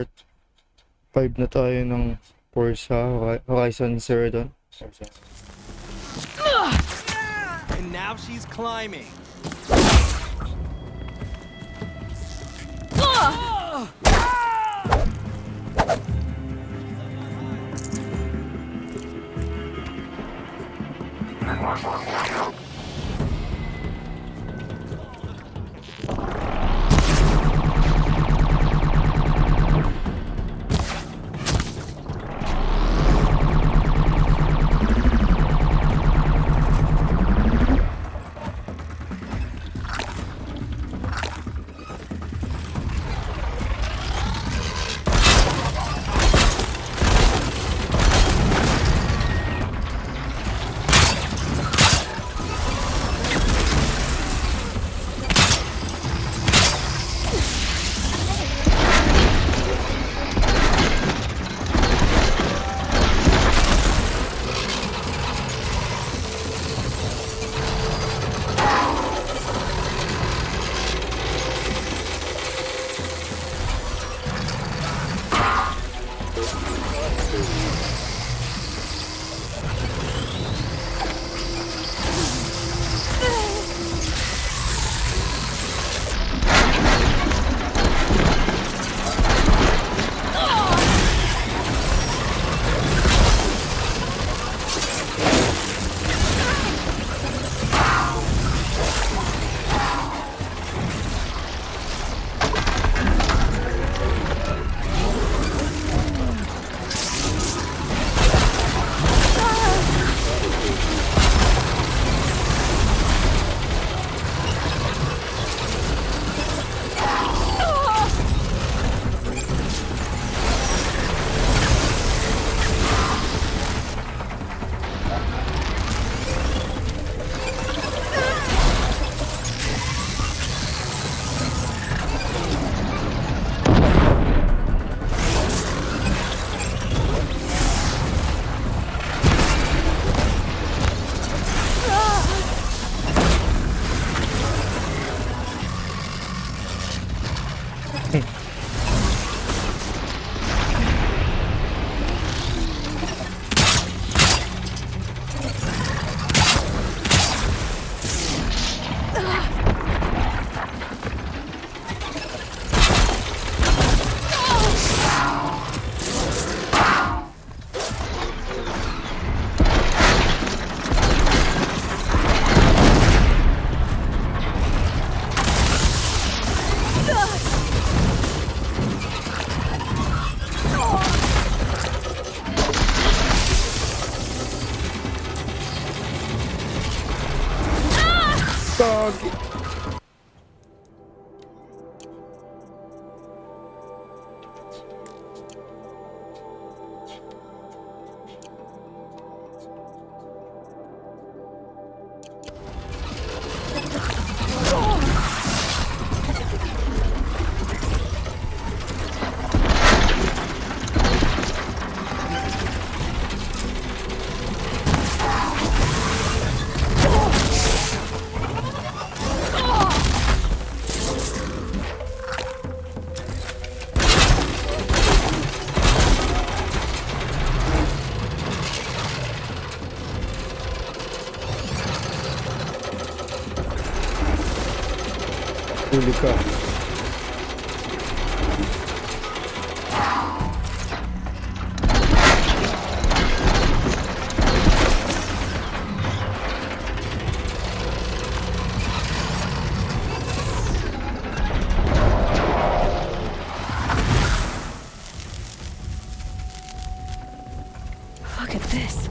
5 na tayo ng Forza Horizon Zero Dawn. And now she's climbing. Dog! Huli ka. Look at this.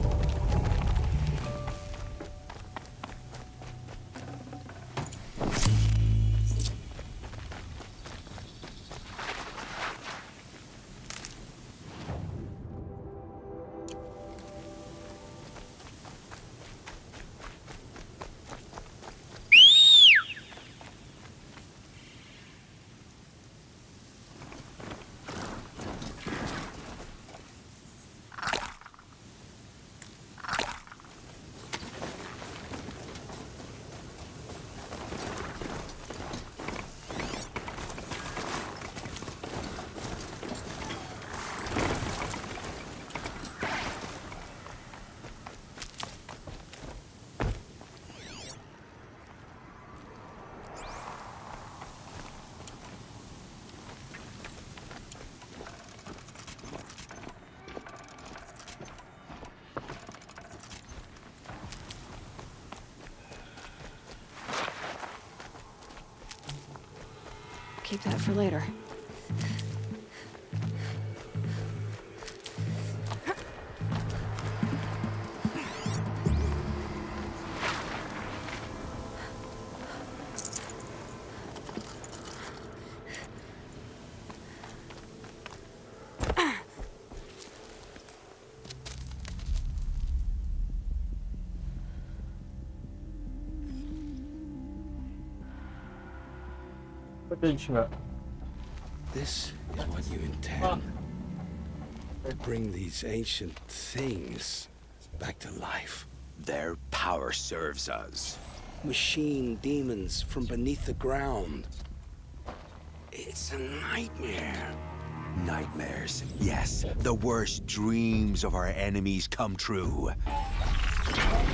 keep that for later. Footage nga. This is what you intend. Bring these ancient things back to life. Their power serves us. Machine demons from beneath the ground. It's a nightmare. Nightmares, yes. The worst dreams of our enemies come true.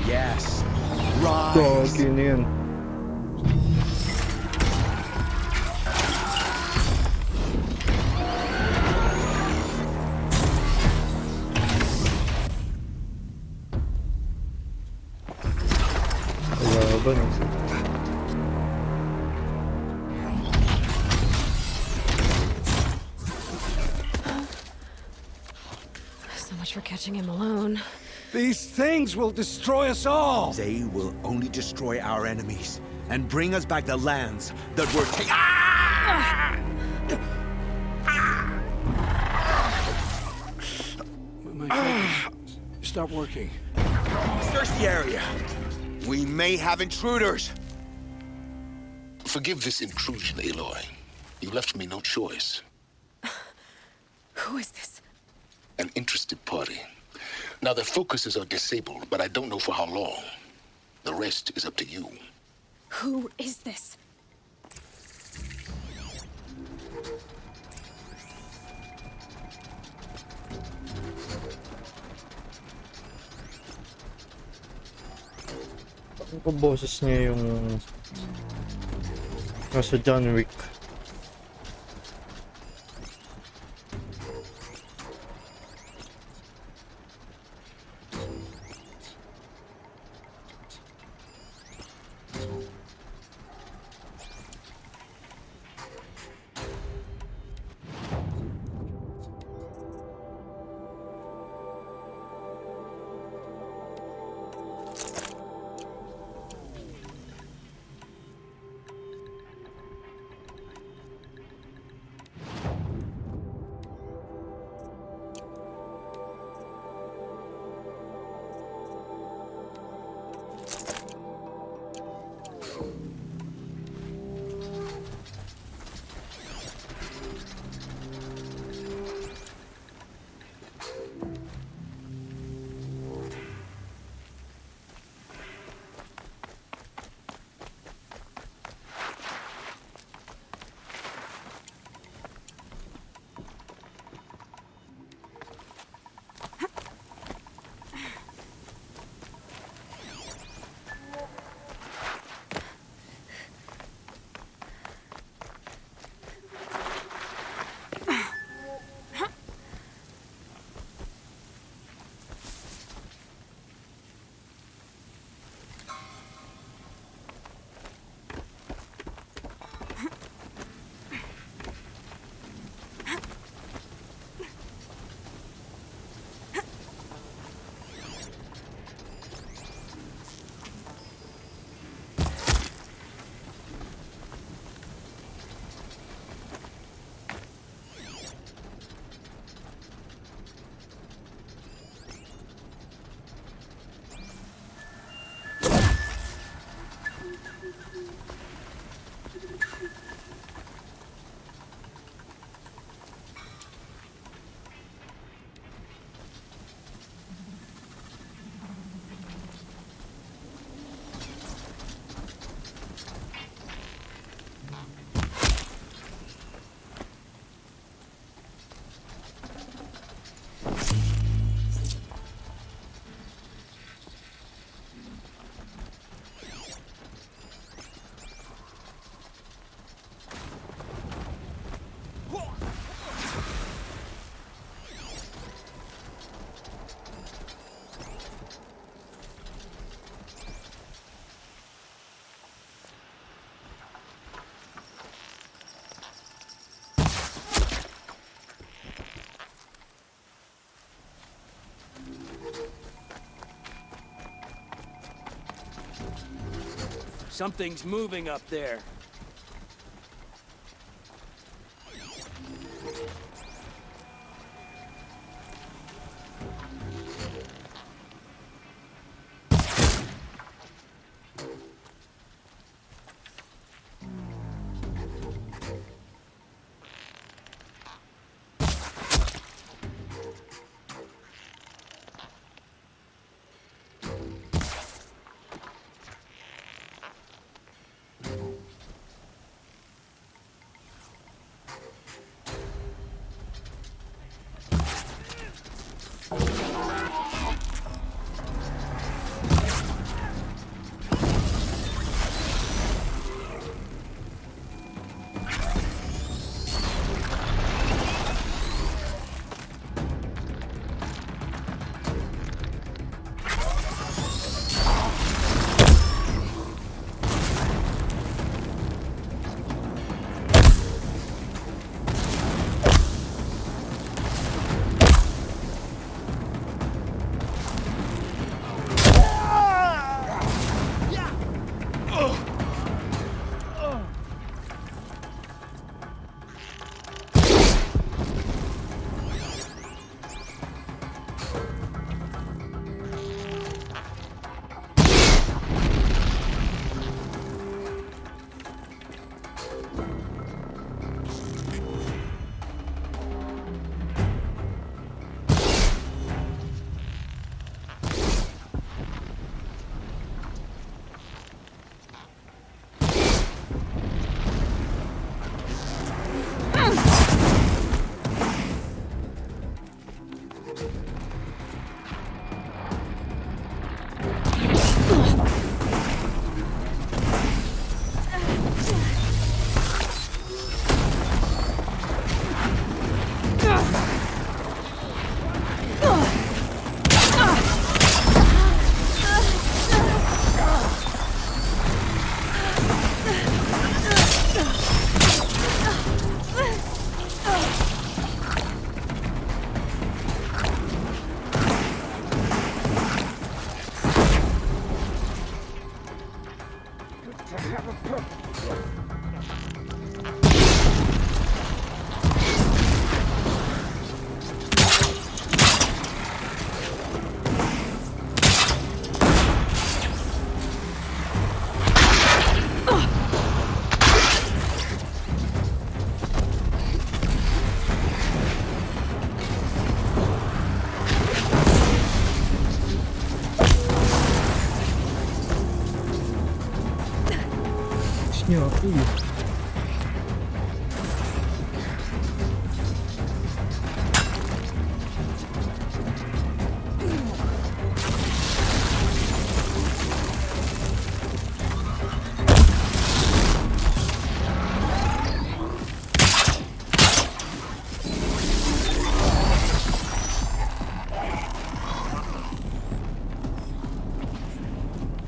Yes. Rise. Gagi na yan. Laban. So much for catching him alone. These things will destroy us all! They will only destroy our enemies and bring us back the lands that were taken. Ah! My focus. Stop working. Search the area. We may have intruders. Forgive this intrusion, Aloy. You left me no choice. Who is this? An interested party. Now, their focuses are disabled, but I don't know for how long. The rest is up to you. Who is this? Ang boses niya yung nasa John Wick. Something's moving up there.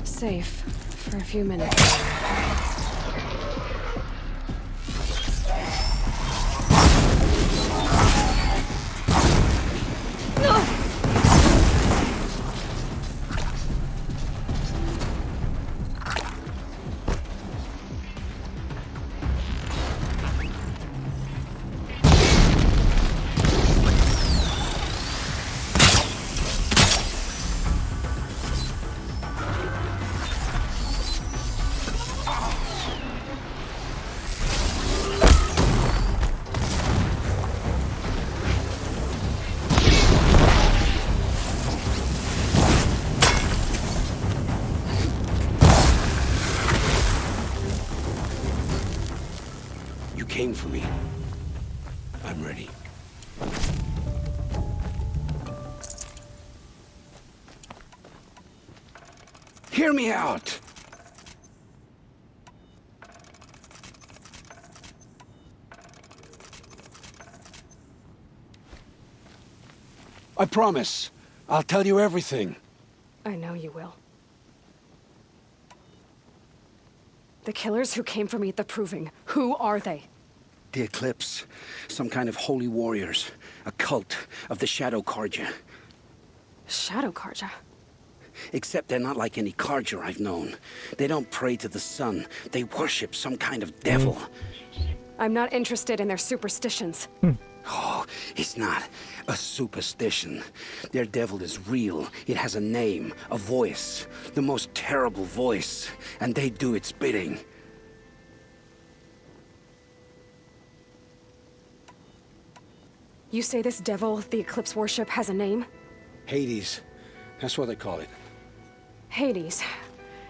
Safe for a few minutes. You came for me. I'm ready. Hear me out! I promise. I'll tell you everything. I know you will. The killers who came for me at the Proving, who are they? The Eclipse. Some kind of holy warriors. A cult of the Shadow Carja. Shadow Karja. Except they're not like any Carja I've known. They don't pray to the sun. They worship some kind of devil. I'm not interested in their superstitions. Oh, it's not a superstition. Their devil is real. It has a name, a voice, the most terrible voice, and they do its bidding. You say this devil the Eclipse worship has a name? Hades. That's what they call it. Hades.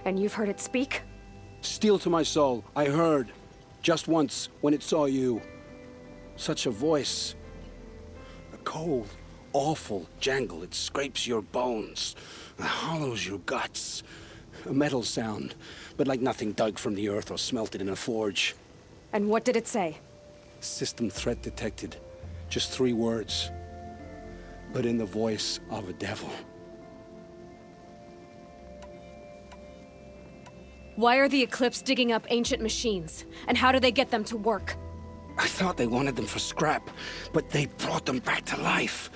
And you've heard it speak? Steel to my soul, I heard. Just once, when it saw you. Such a voice. A cold, awful jangle. It scrapes your bones. It hollows your guts. A metal sound, but like nothing dug from the earth or smelted in a forge. And what did it say? System threat detected. Just 3 words. But in the voice of a devil. Why are the Eclipse digging up ancient machines? And how do they get them to work? I thought they wanted them for scrap, but they brought them back to life.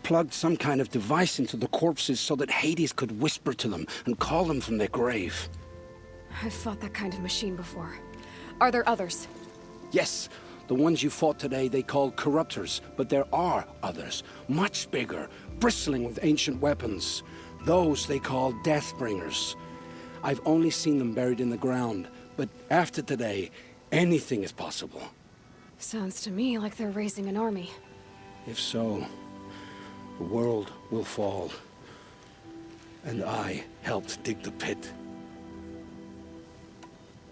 Plugged some kind of device into the corpses so that Hades could whisper to them and call them from their grave. I've fought that kind of machine before. Are there others? Yes, the ones you fought today they called corruptors, but there are others, much bigger, bristling with ancient weapons. Those they call Deathbringers. I've only seen them buried in the ground, but after today, anything is possible. Sounds to me like they're raising an army. If so, the world will fall. And I helped dig the pit.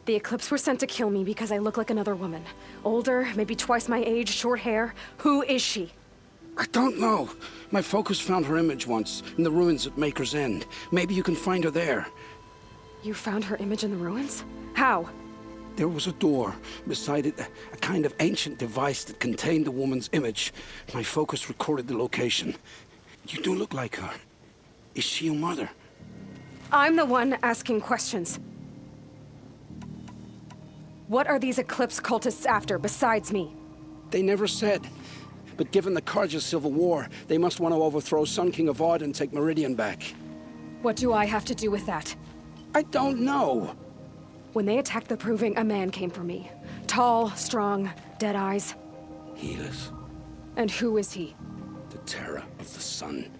The Eclipse were sent to kill me because I look like another woman. Older, maybe twice my age, short hair. Who is she? I don't know. My focus found her image once, in the ruins at Maker's End. Maybe you can find her there. You found her image in the ruins? How? There was a door. Beside it, a kind of ancient device that contained the woman's image. My focus recorded the location. You do look like her. Is she your mother? I'm the one asking questions. What are these Eclipse cultists after, besides me? They never said. But given the Carja civil war, they must want to overthrow Sun King of Odd and take Meridian back. What do I have to do with that? I don't know. When they attacked the Proving, a man came for me. Tall, strong, dead eyes. Healers. And who is he? The terror of the sun.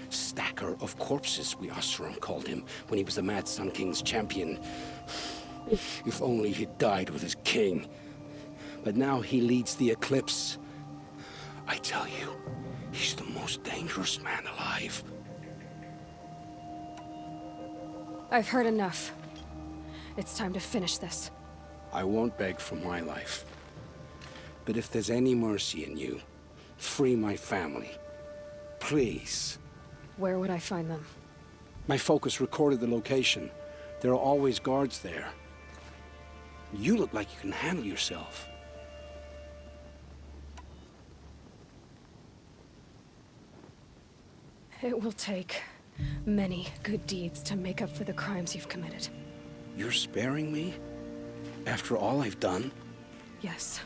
Stacker of corpses, we Oseram called him, when he was the Mad Sun King's champion. If only he'd died with his king. But now he leads the Eclipse. I tell you, he's the most dangerous man alive. I've heard enough. It's time to finish this. I won't beg for my life. But if there's any mercy in you, free my family. Please. Where would I find them? My focus recorded the location. There are always guards there. You look like you can handle yourself. It will take many good deeds to make up for the crimes you've committed. You're sparing me? After all I've done? Yes.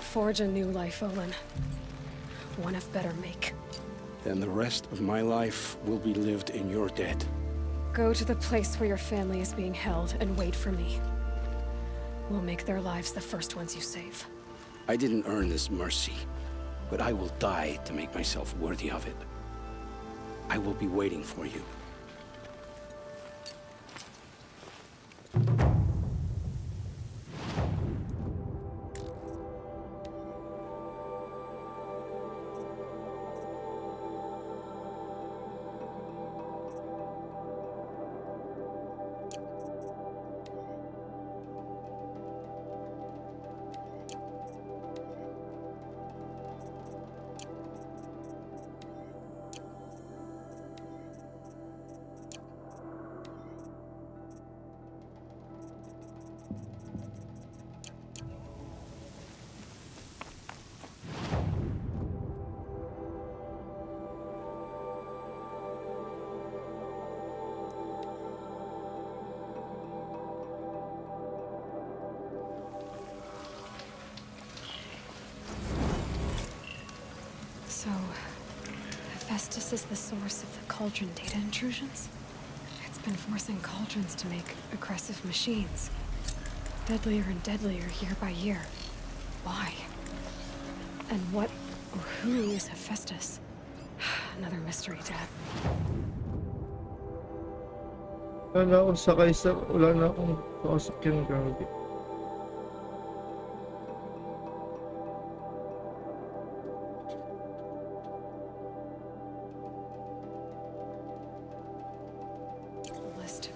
Forge a new life, Olin. One of better make. Then the rest of my life will be lived in your debt. Go to the place where your family is being held and wait for me. We'll make their lives the first ones you save. I didn't earn this mercy, but I will die to make myself worthy of it. I will be waiting for you. So, have Hephaestus is the source of the cauldron data intrusions? It's been forcing cauldrons to make aggressive machines. Deadlier and deadlier year by year. Why? And what or who is Hephaestus? Another mystery, Dad. Wala na akong sakasakyan, grabe. List.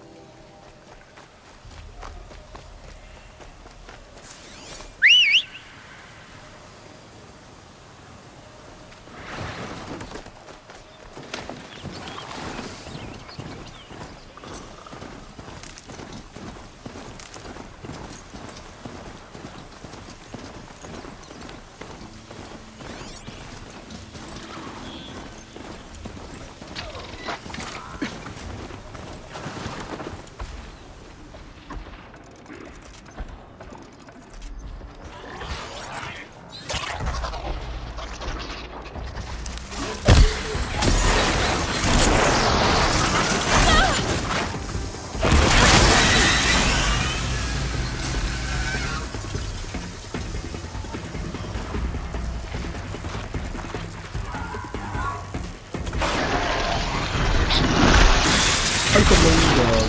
Ay, tumunod.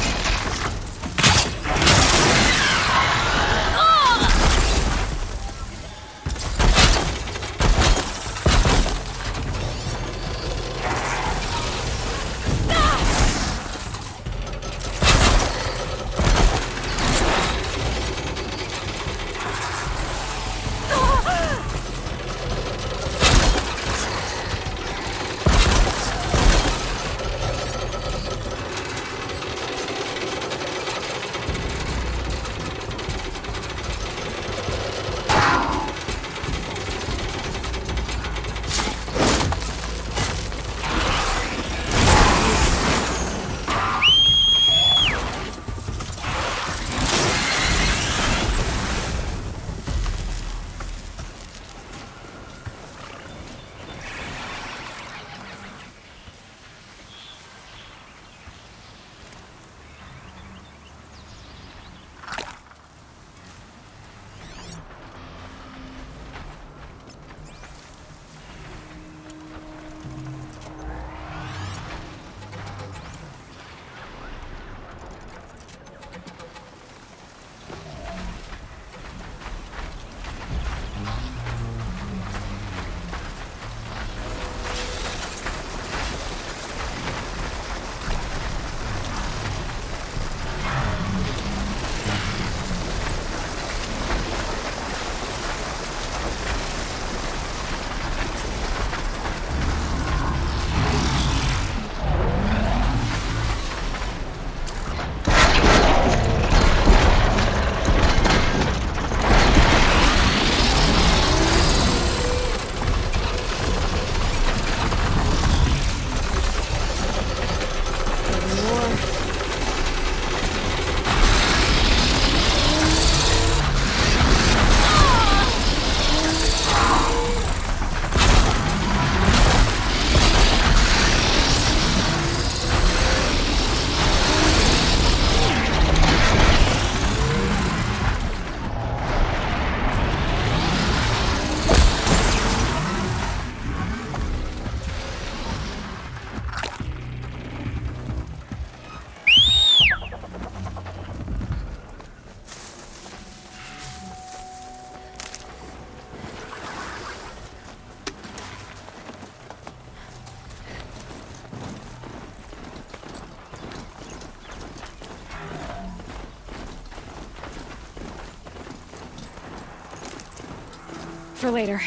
For later.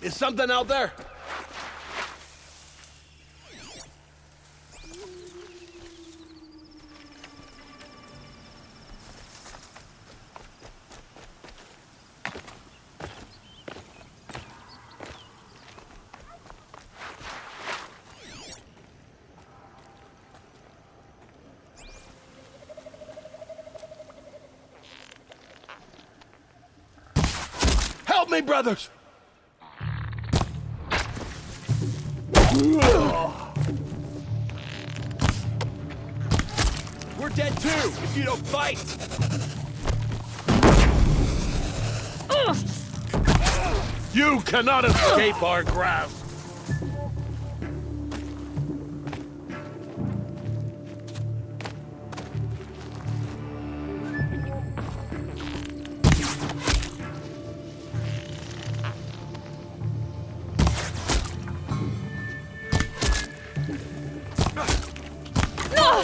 Is something out there? Help me, brothers! We're dead too, if you don't fight! You cannot escape our grasp!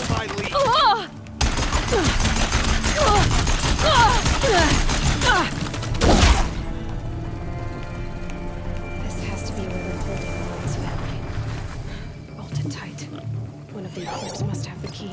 My lead. This has to be where they're holding Owen's family. Bolted tight. One of the others must have the key.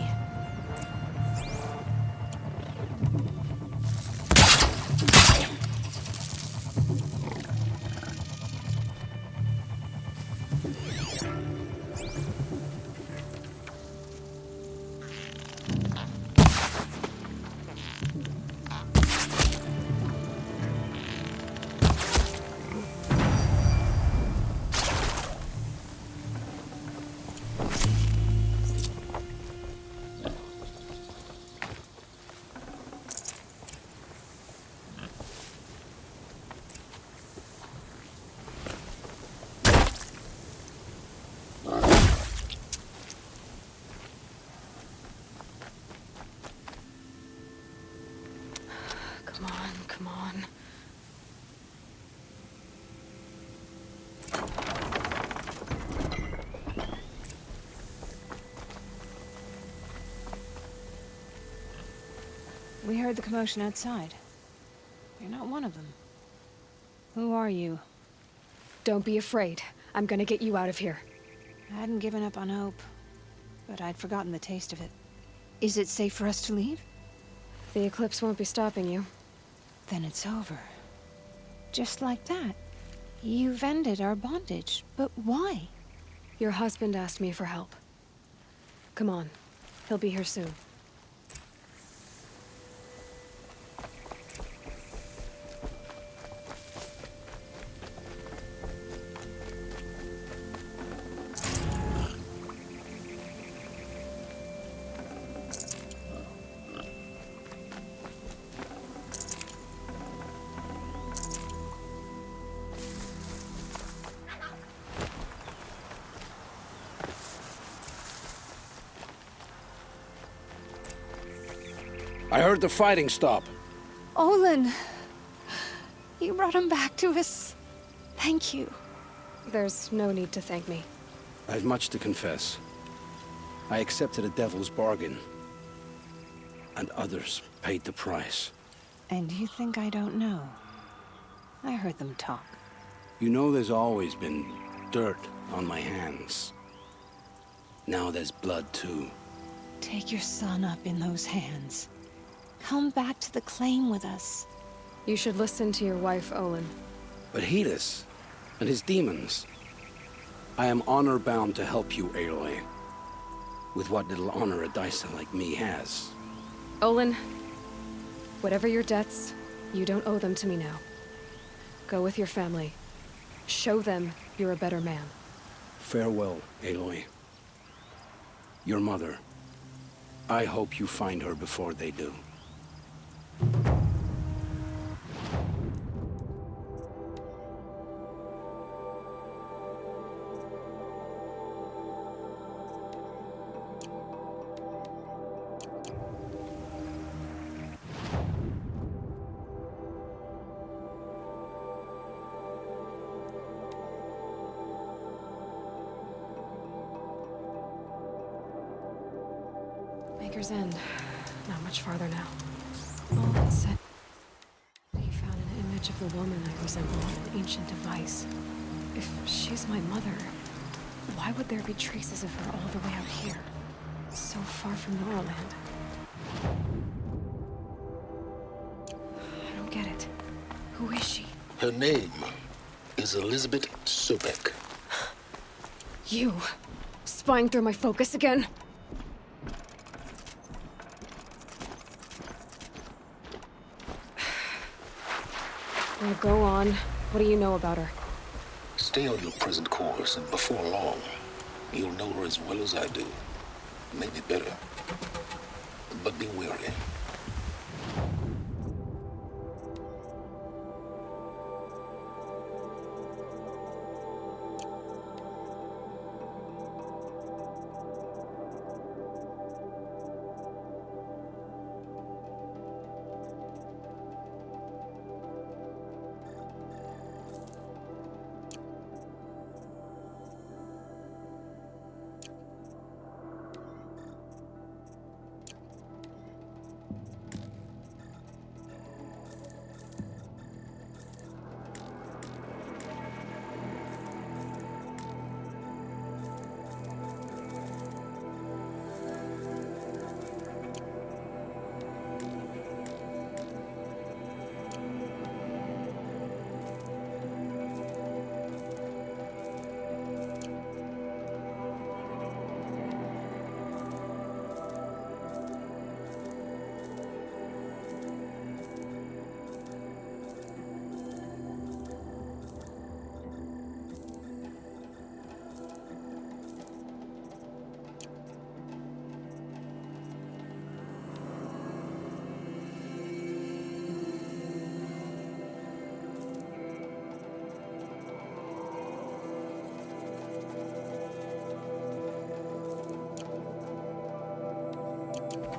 Come on, come on. We heard the commotion outside. You're not one of them. Who are you? Don't be afraid. I'm gonna get you out of here. I hadn't given up on hope, but I'd forgotten the taste of it. Is it safe for us to leave? The eclipse won't be stopping you. Then it's over. Just like that. You've ended our bondage, but why? Your husband asked me for help. Come on. He'll be here soon. I heard the fighting stop. Olin! You brought him back to us. Thank you. There's no need to thank me. I have much to confess. I accepted a devil's bargain. And others paid the price. And you think I don't know? I heard them talk. You know there's always been dirt on my hands. Now there's blood too. Take your son up in those hands. Come back to the claim with us. You should listen to your wife, Olin. But Hedis and his demons. I am honor-bound to help you, Aloy. With what little honor a Dyson like me has. Olin, whatever your debts, you don't owe them to me now. Go with your family. Show them you're a better man. Farewell, Aloy. Your mother. I hope you find her before they do. Maker's End. Not much farther now. Olin said he found an image of the woman I resemble on an ancient device. If she's my mother, why would there be traces of her all the way out here? So far from Norland. I don't get it. Who is she? Her name is Elizabeth Sobek. You! Spying through my focus again? Now go on. What do you know about her? Stay on your present course, and before long, you'll know her as well as I do. Maybe better. But be wary.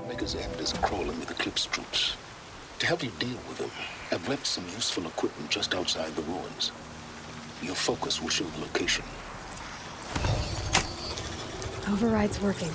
Maker's End is crawling with Eclipse troops. To help you deal with them, I've left some useful equipment just outside the ruins. Your focus will show the location. Override's working.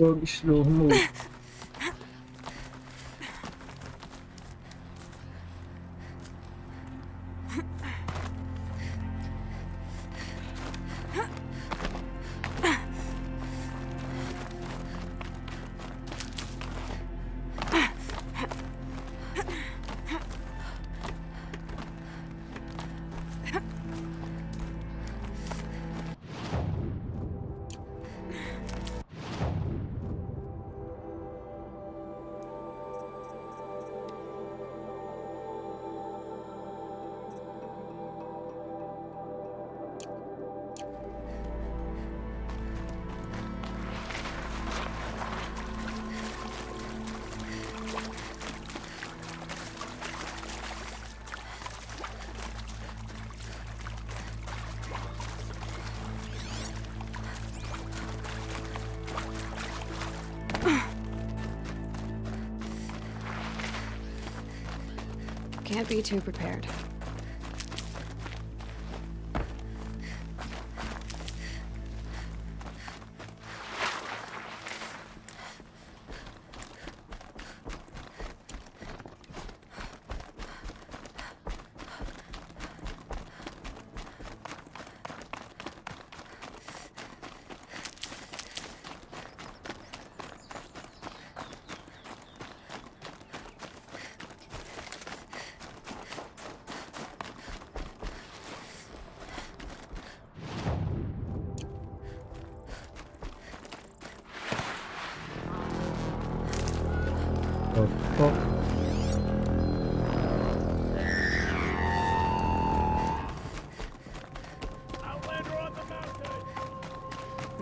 Huwag slow mo. Can't be too prepared. Oh, fuck.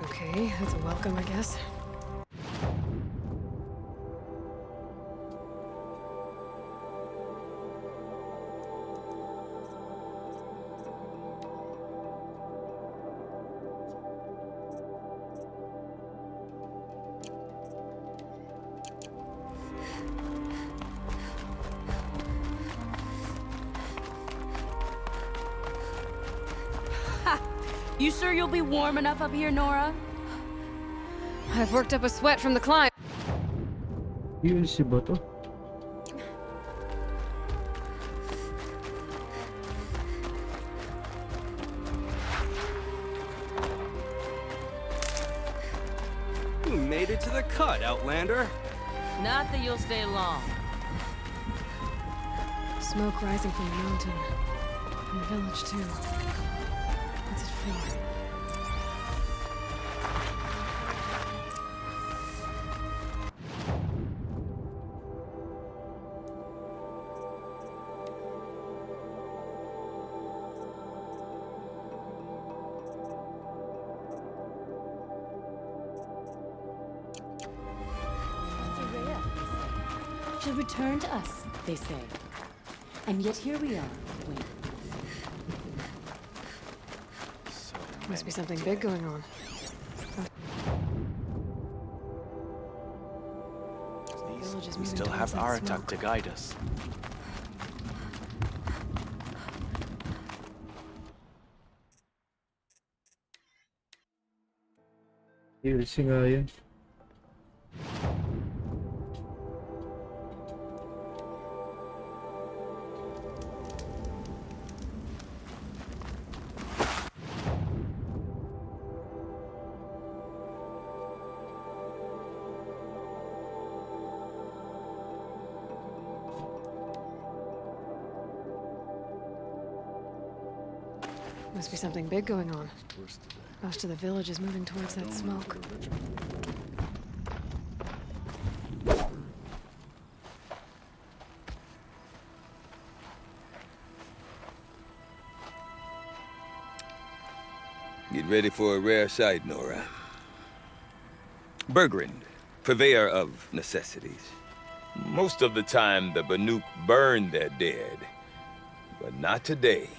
Okay, that's a welcome, I guess. You sure you'll be warm enough up here, Nora? I've worked up a sweat from the climb. ULC ba to? You made it to the cut, Outlander. Not that you'll stay long. Smoke rising from the mountain. From the village, too. What's it for? She'll return to us, they say. And yet here we are, waiting. Must be something big going on. We still have Aratak to guide us. ULC nga yun. Must be something big going on. Most of the village is moving towards that smoke. Get ready for a rare sight, Nora. Bergrand, purveyor of necessities. Most of the time, the Banuk burn their dead, but not today.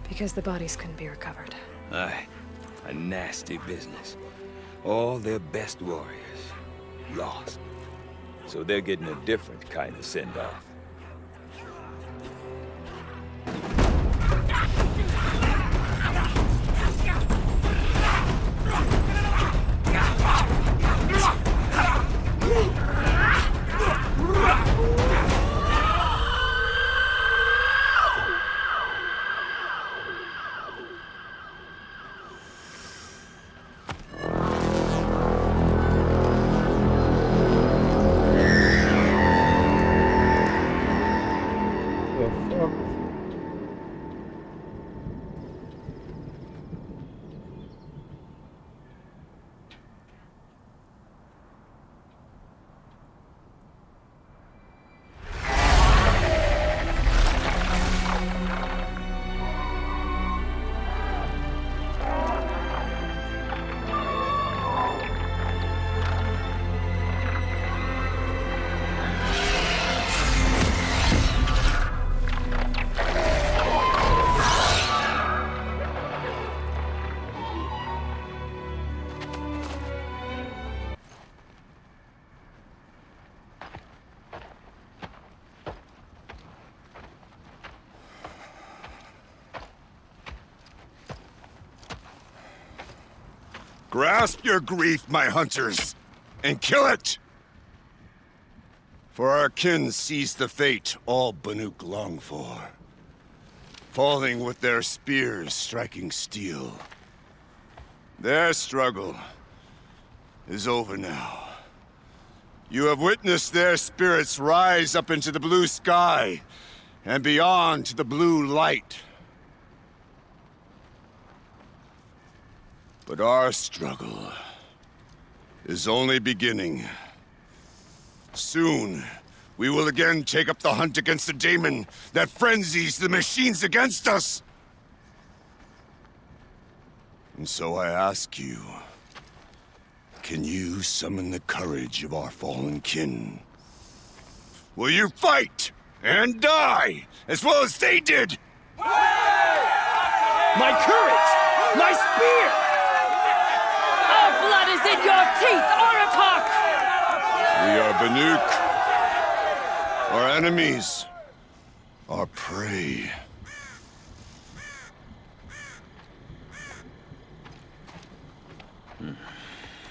Because the bodies couldn't be recovered. Aye, a nasty business. All their best warriors lost. So they're getting a different kind of send-off. Grasp your grief, my hunters, and kill it! For our kin sees the fate all Banuk long for. Falling with their spears striking steel. Their struggle is over now. You have witnessed their spirits rise up into the blue sky, and beyond to the blue light. But our struggle is only beginning. Soon, we will again take up the hunt against the daemon that frenzies the machines against us! And so I ask you, can you summon the courage of our fallen kin? Will you fight and die as well as they did? My courage! My spear! Our blood is in your teeth, Aratak! We are Banuk. Our enemies. Our prey.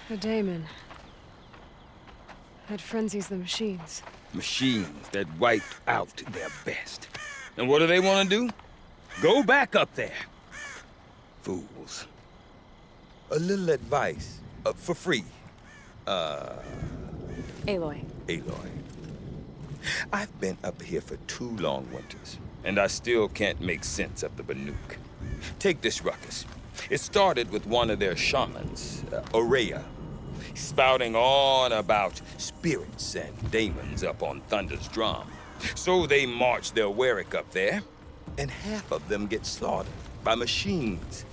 The daemon. That frenzies the machines. Machines that wiped out their best. And what do they want to do? Go back up there. Fools. A little advice, for free. Aloy. Aloy. I've been up here for 2 long winters, and I still can't make sense of the Banuk. Take this ruckus. It started with one of their shamans, Aurea, spouting on about spirits and daemons up on Thunder's drum. So they march their Warwick up there, and half of them get slaughtered by machines.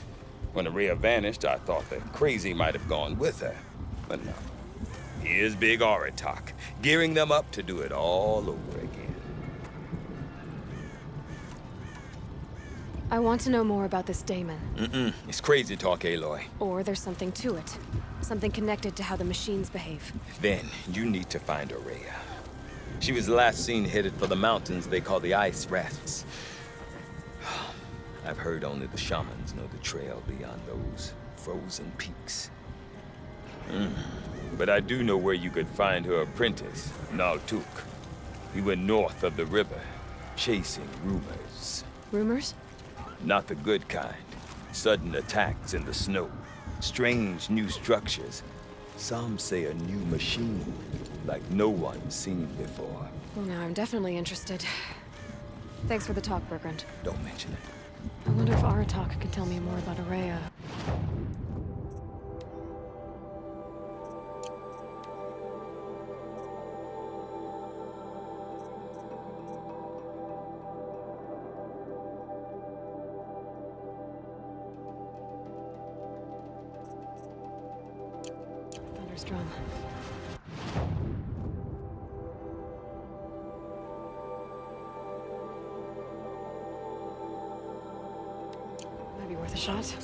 When Aurea vanished, I thought that Crazy might have gone with her, but no. Here's Big Aratak, gearing them up to do it all over again. I want to know more about this daemon. It's crazy talk, Aloy. Or there's something to it. Something connected to how the machines behave. Then you need to find Aurea. She was last seen headed for the mountains they call the Ice Rafts. I've heard only the shamans know the trail beyond those frozen peaks. But I do know where you could find her apprentice, Naltuk. He went north of the river, chasing rumors. Rumors? Not the good kind. Sudden attacks in the snow. Strange new structures. Some say a new machine, like no one's seen before. Well, now I'm definitely interested. Thanks for the talk, Bergrand. Don't mention it. I wonder if Aratak can tell me more about Aurea. Thunderstrom. Might be worth a shot.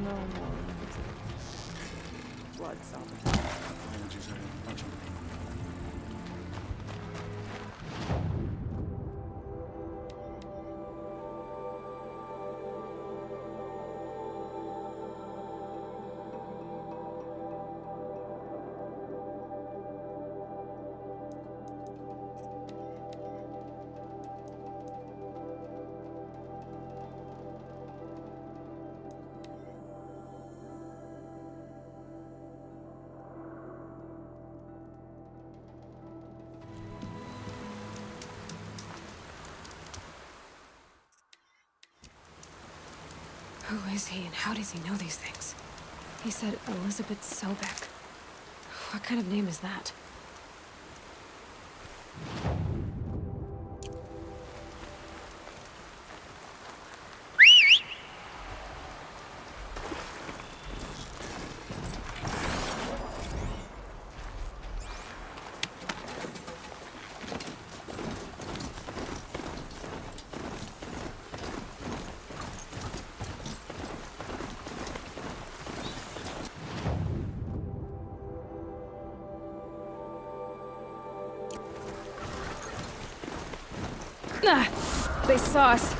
No more blood salvage. Who is he and how does he know these things? He said Elizabeth Sobek. What kind of name is that? Ah, they saw us.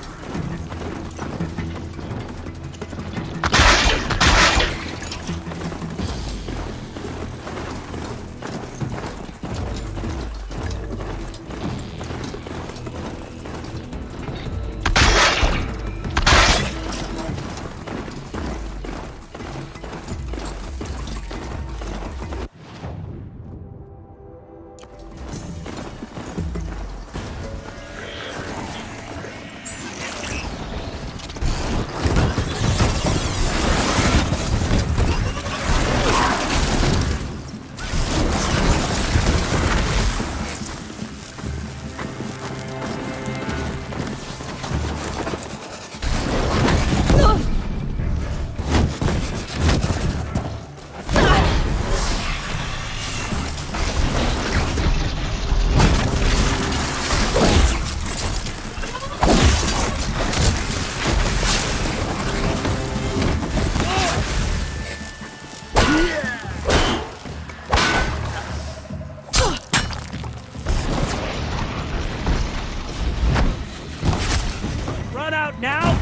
Run out now!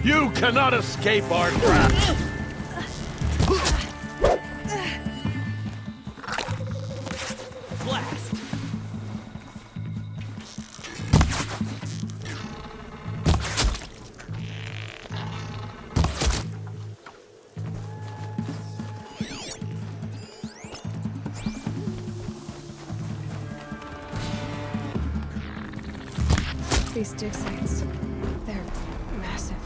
You cannot escape our grasp! Blast! These dig sites, they're massive.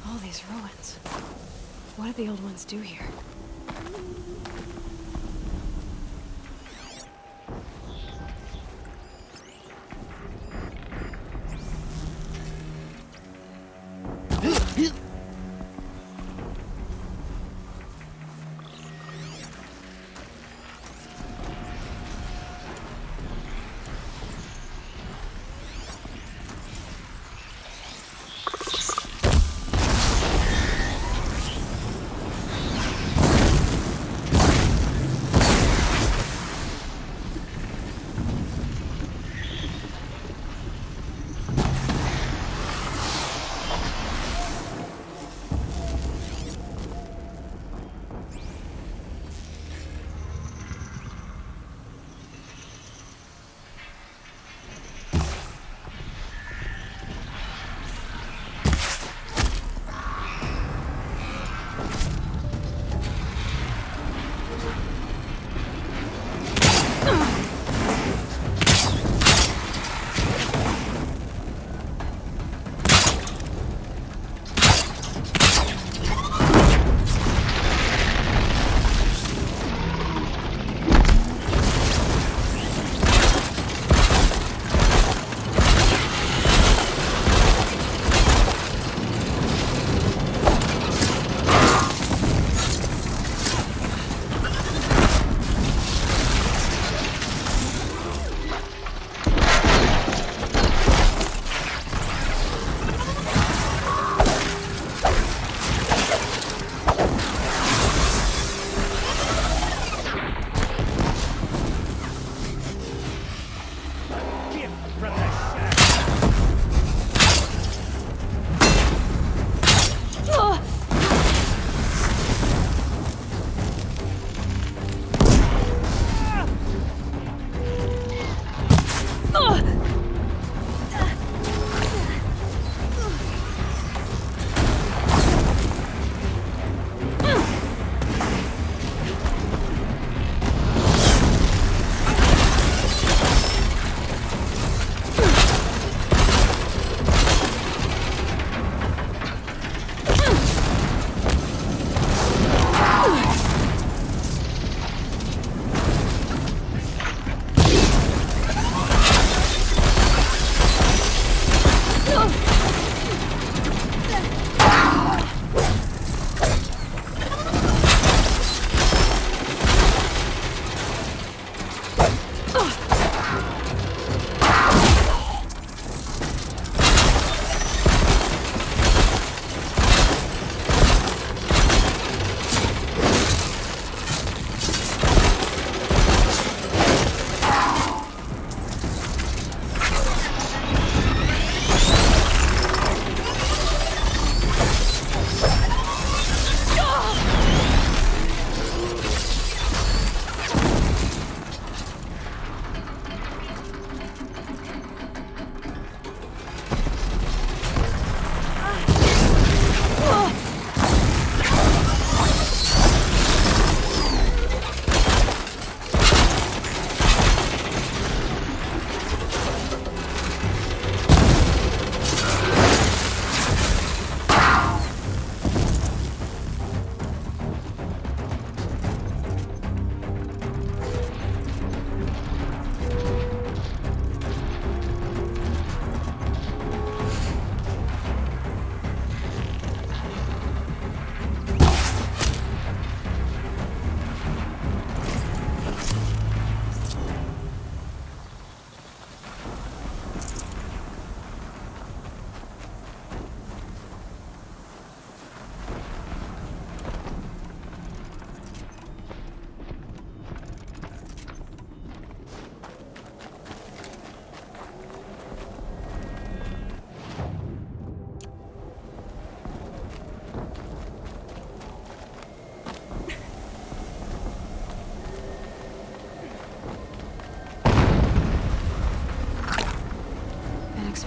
All these ruins. What did the old ones do here?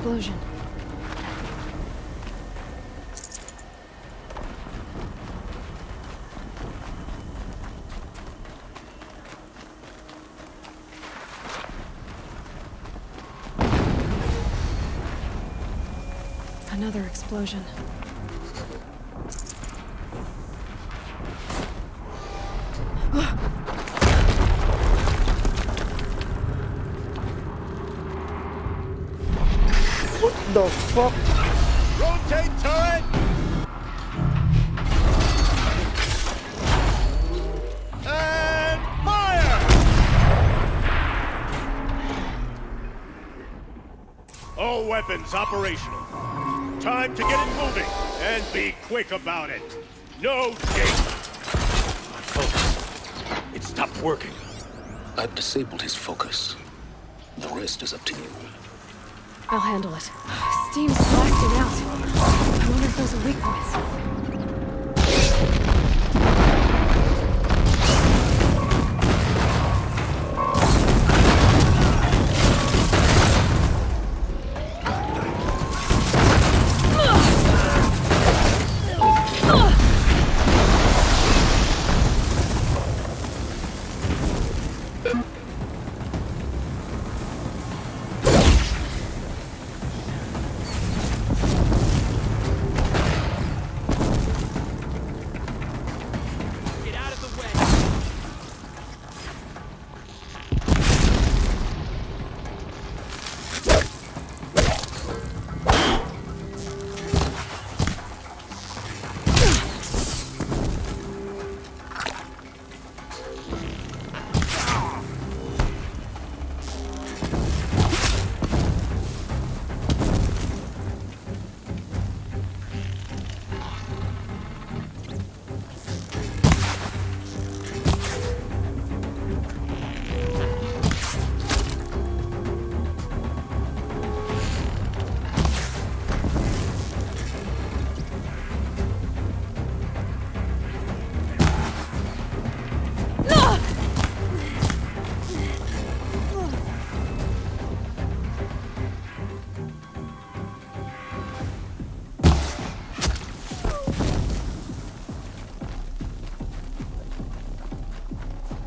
explosion. Another explosion. What the fuck? Rotate turret! And fire! All weapons operational. Time to get it moving, and be quick about it. No date. My focus. It stopped working. I've disabled his focus. The rest is up to you. I'll handle it. Steam's blasting out. I wonder if those are weak points.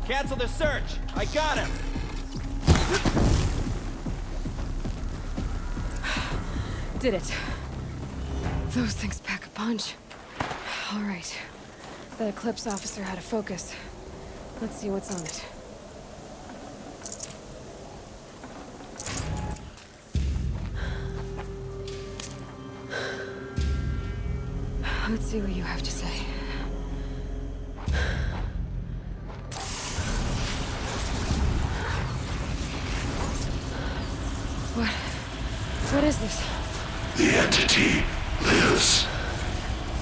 Cancel the search! I got him! Did it. Those things pack a punch. All right. That Eclipse officer had a focus. Let's see what's on it. Let's see what you have to say. What is this? The entity lives.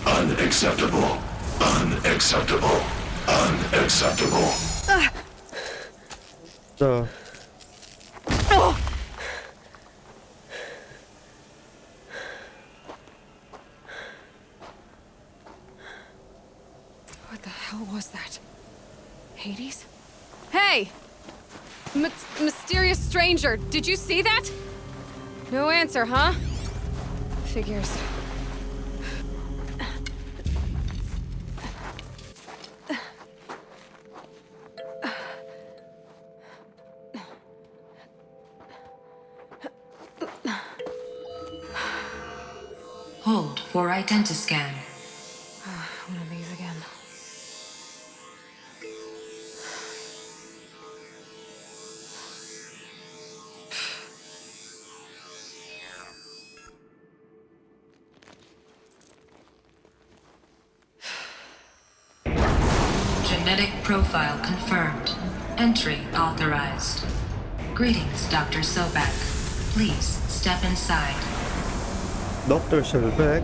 Unacceptable. Unacceptable. Unacceptable. The What the hell was that? Hades? Hey! Mysterious stranger, did you see that? No answer, huh? Figures. Hold for identiscan. One of these again. Genetic profile confirmed. Entry authorized. Greetings, Dr. Sobek. Please step inside. Dr. Shelbeck.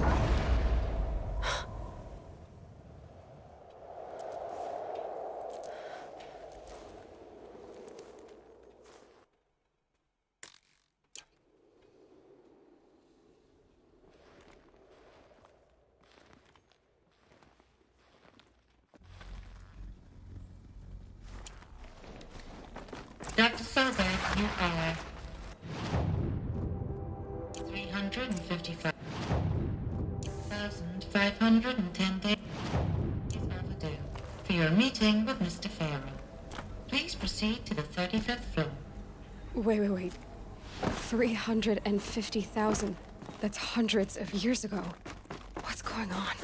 Dr. Sobek, you are 3 3,510 days overdue for your meeting with Mr. Pharaoh. Please proceed to the 35th floor. Wait. 350,000. That's hundreds of years ago. What's going on?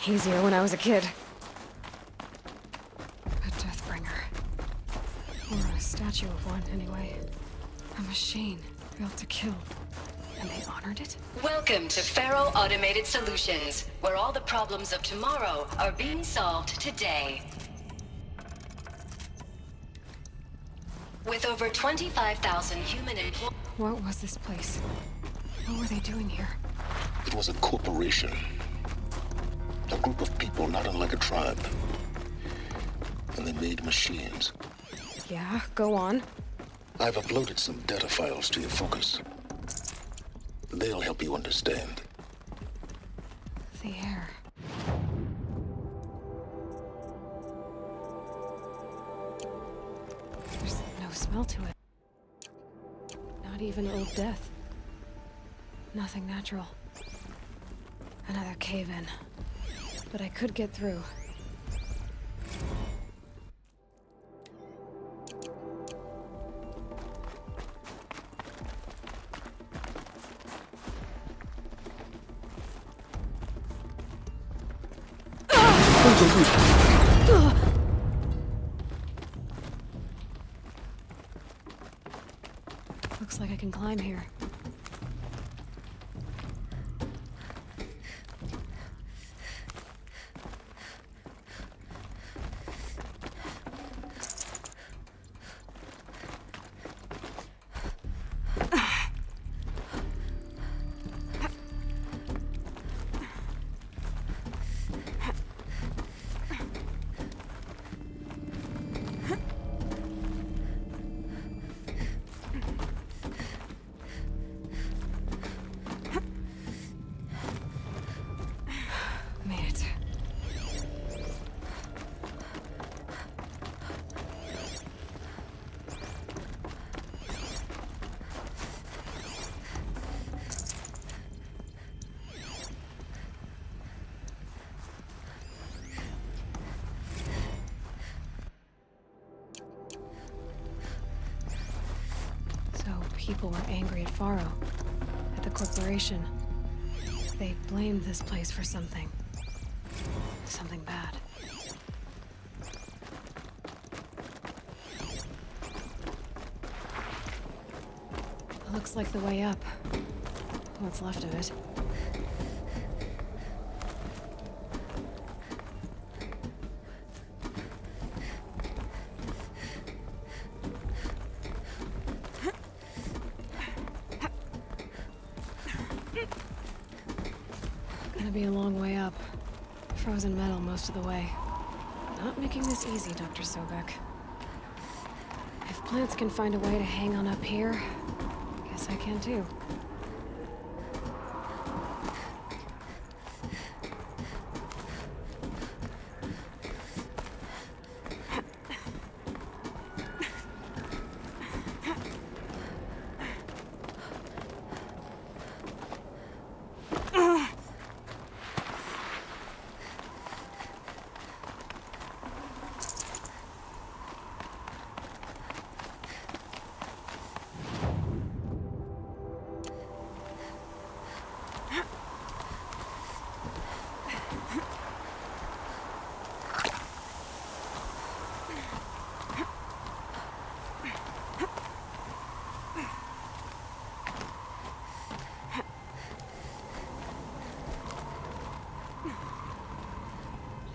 Easier when I was a kid. A Deathbringer. Or a statue of one, anyway. A machine built to kill. And they honored it? Welcome to Pharaoh Automated Solutions, where all the problems of tomorrow are being solved today. With over 25,000 human employees. What was this place? What were they doing here? It was a corporation. A group of people not unlike a tribe. And they made machines. Yeah, go on. I've uploaded some data files to your focus. They'll help you understand. The air. There's no smell to it. Not even old death. Nothing natural. Another cave-in. But I could get through. Looks like I can climb here. People were angry at Pharaoh, at the corporation. They blamed this place for something. Something bad. Looks like the way up. What's left of it. Gonna be a long way up. Frozen metal most of the way. Not making this easy, Dr. Sobek. If plants can find a way to hang on up here, guess I can too.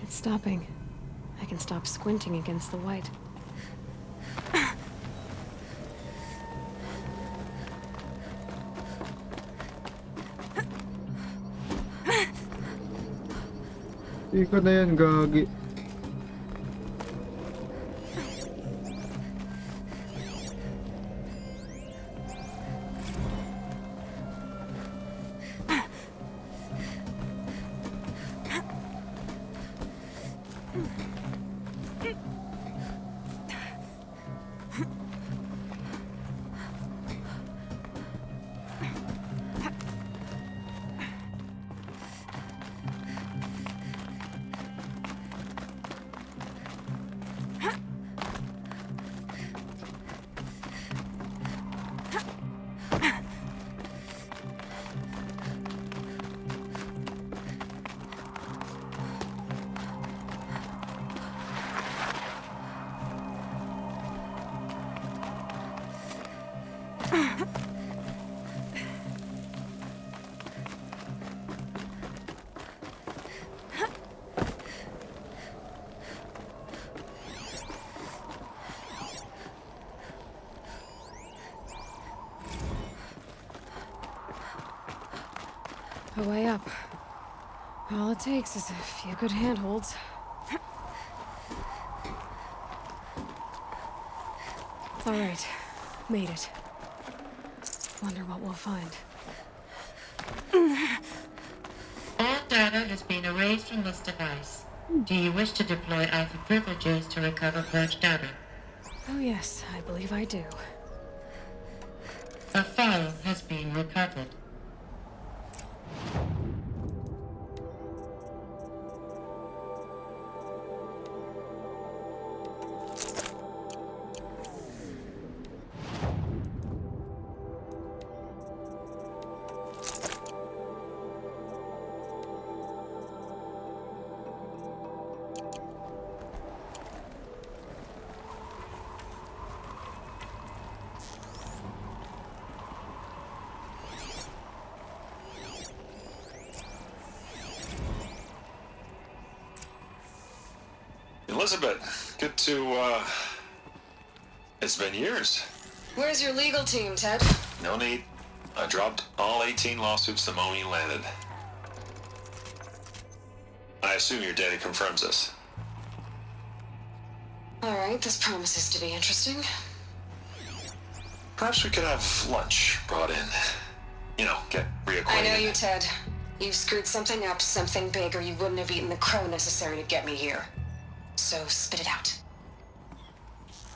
It's stopping. I can stop squinting against the white. Ikaw na yan, gagi. A way up. All it takes is a few good handholds. All right, made it. Wonder what we'll find. All data has been erased from this device. Do you wish to deploy Alpha privileges to recover purged data? Oh yes, I believe I do. A file has been recovered. Elizabeth, good to, it's been years. Where's your legal team, Ted? No need. I dropped all 18 lawsuits the moment you landed. I assume your data confirms this. Alright, this promises to be interesting. Perhaps we could have lunch brought in. You know, get reacquainted. I know you, Ted. You screwed something up, something big, or you wouldn't have eaten the crow necessary to get me here. So spit it out.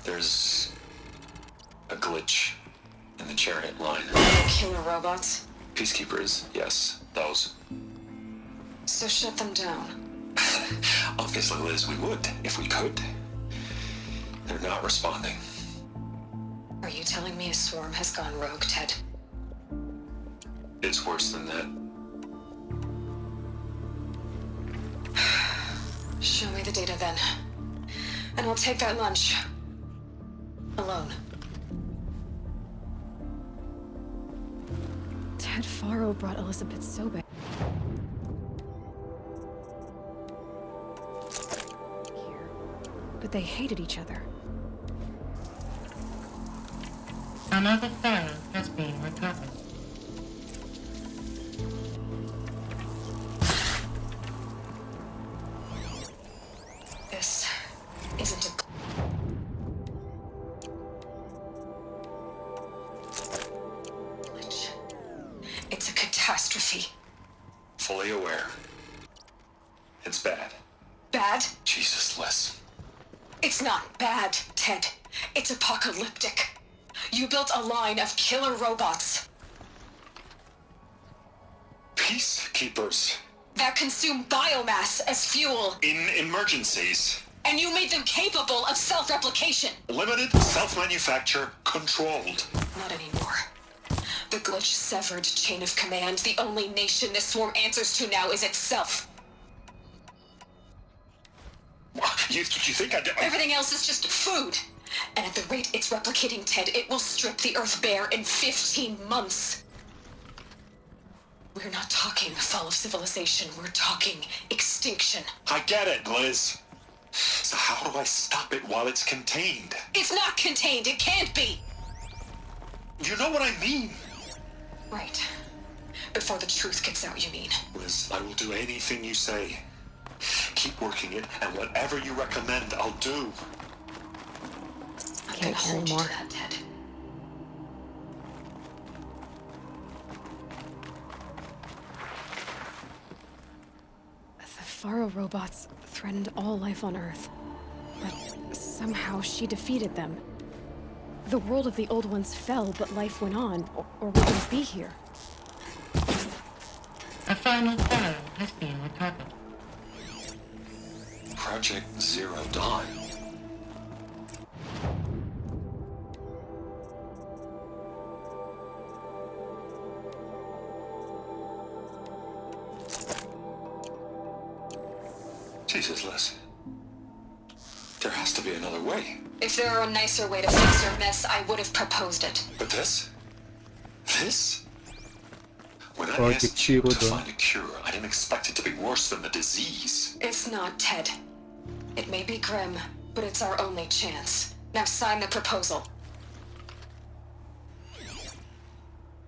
There's a glitch in the chariot line. Killer robots? Peacekeepers, yes, those. So shut them down. Obviously, Liz, we would, if we could. They're not responding. Are you telling me a swarm has gone rogue, Ted? It's worse than that. Show me the data then. And I'll take that lunch. Alone. Ted Faro brought Elizabeth Sobek here. But they hated each other. Another file has been recovered. This isn't a... It's a catastrophe. Fully aware. It's bad. Bad? Jesus, Liz. It's not bad, Ted. It's apocalyptic. You built a line of killer robots. Peacekeepers. That consume biomass as fuel. In emergencies. And you made them capable of self-replication. Limited, self-manufacture, controlled. Not anymore. The glitch severed chain of command. The only nation this swarm answers to now is itself. You think I... Everything else is just food. And at the rate it's replicating, Ted, it will strip the Earth bare in 15 months. We're not talking fall of civilization. We're talking extinction. I get it, Liz. So how do I stop it while it's contained? It's not contained. It can't be. You know what I mean? Right. Before the truth gets out, you mean? Liz, I will do anything you say. Keep working it, and whatever you recommend, I'll do. I can hold you to that, Ted. The Faro robots threatened all life on Earth. But somehow she defeated them. The world of the old ones fell, but life went on, or we wouldn't be here. A final file has been recovered. Project Zero Dawn. Jesus, Liz. There has to be another way. If there were a nicer way to fix your mess, I would have proposed it. But this? This? When I Project asked you Zero to Dawn. find a cure, I didn't expect it to be worse than the disease. It's not, Ted. It may be grim, but it's our only chance. Now sign the proposal.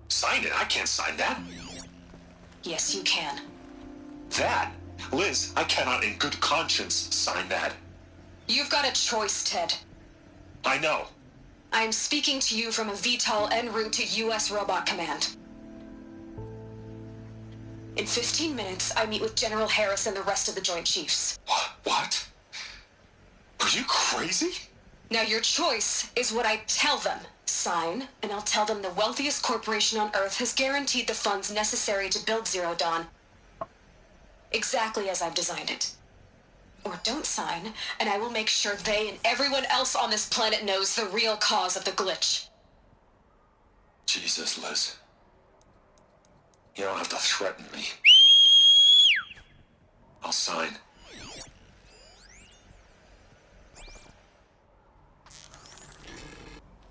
Sign it? I can't sign that. Yes, you can. That? Liz, I cannot in good conscience sign that. You've got a choice, Ted. I know. I am speaking to you from a VTOL en route to U.S. Robot Command. In 15 minutes, I meet with General Harris and the rest of the Joint Chiefs. What? Are you crazy? Now your choice is what I tell them. Sign, and I'll tell them the wealthiest corporation on Earth has guaranteed the funds necessary to build Zero Dawn. Exactly as I've designed it. Or don't sign, and I will make sure they and everyone else on this planet knows the real cause of the glitch. Jesus, Liz. You don't have to threaten me. I'll sign.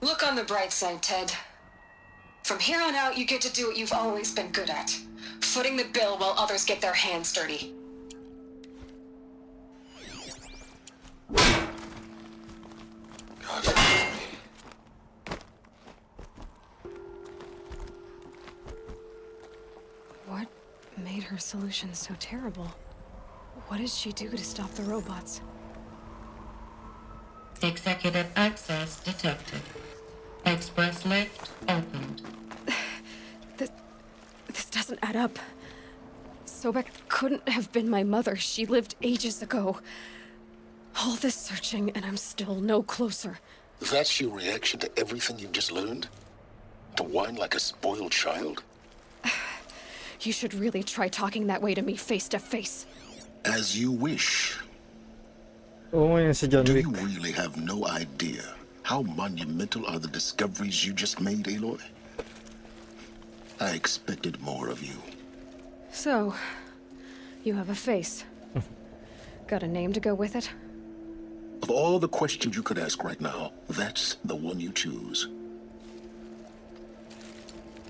Look on the bright side, Ted. From here on out, you get to do what you've always been good at. Footing the bill while others get their hands dirty. God forgive me. What made her solution so terrible? What did she do to stop the robots? Executive access detected. Express lift opened. This doesn't add up. Sobek couldn't have been my mother. She lived ages ago. All this searching, and I'm still no closer. That's your reaction to everything you've just learned? To whine like a spoiled child? You should really try talking that way to me face to face. As you wish. Oo nga yun si John Do Wick. you really have no idea how monumental are the discoveries you just made, Aloy? I expected more of you. So, you have a face. Got a name to go with it? Of all the questions you could ask right now, that's the one you choose.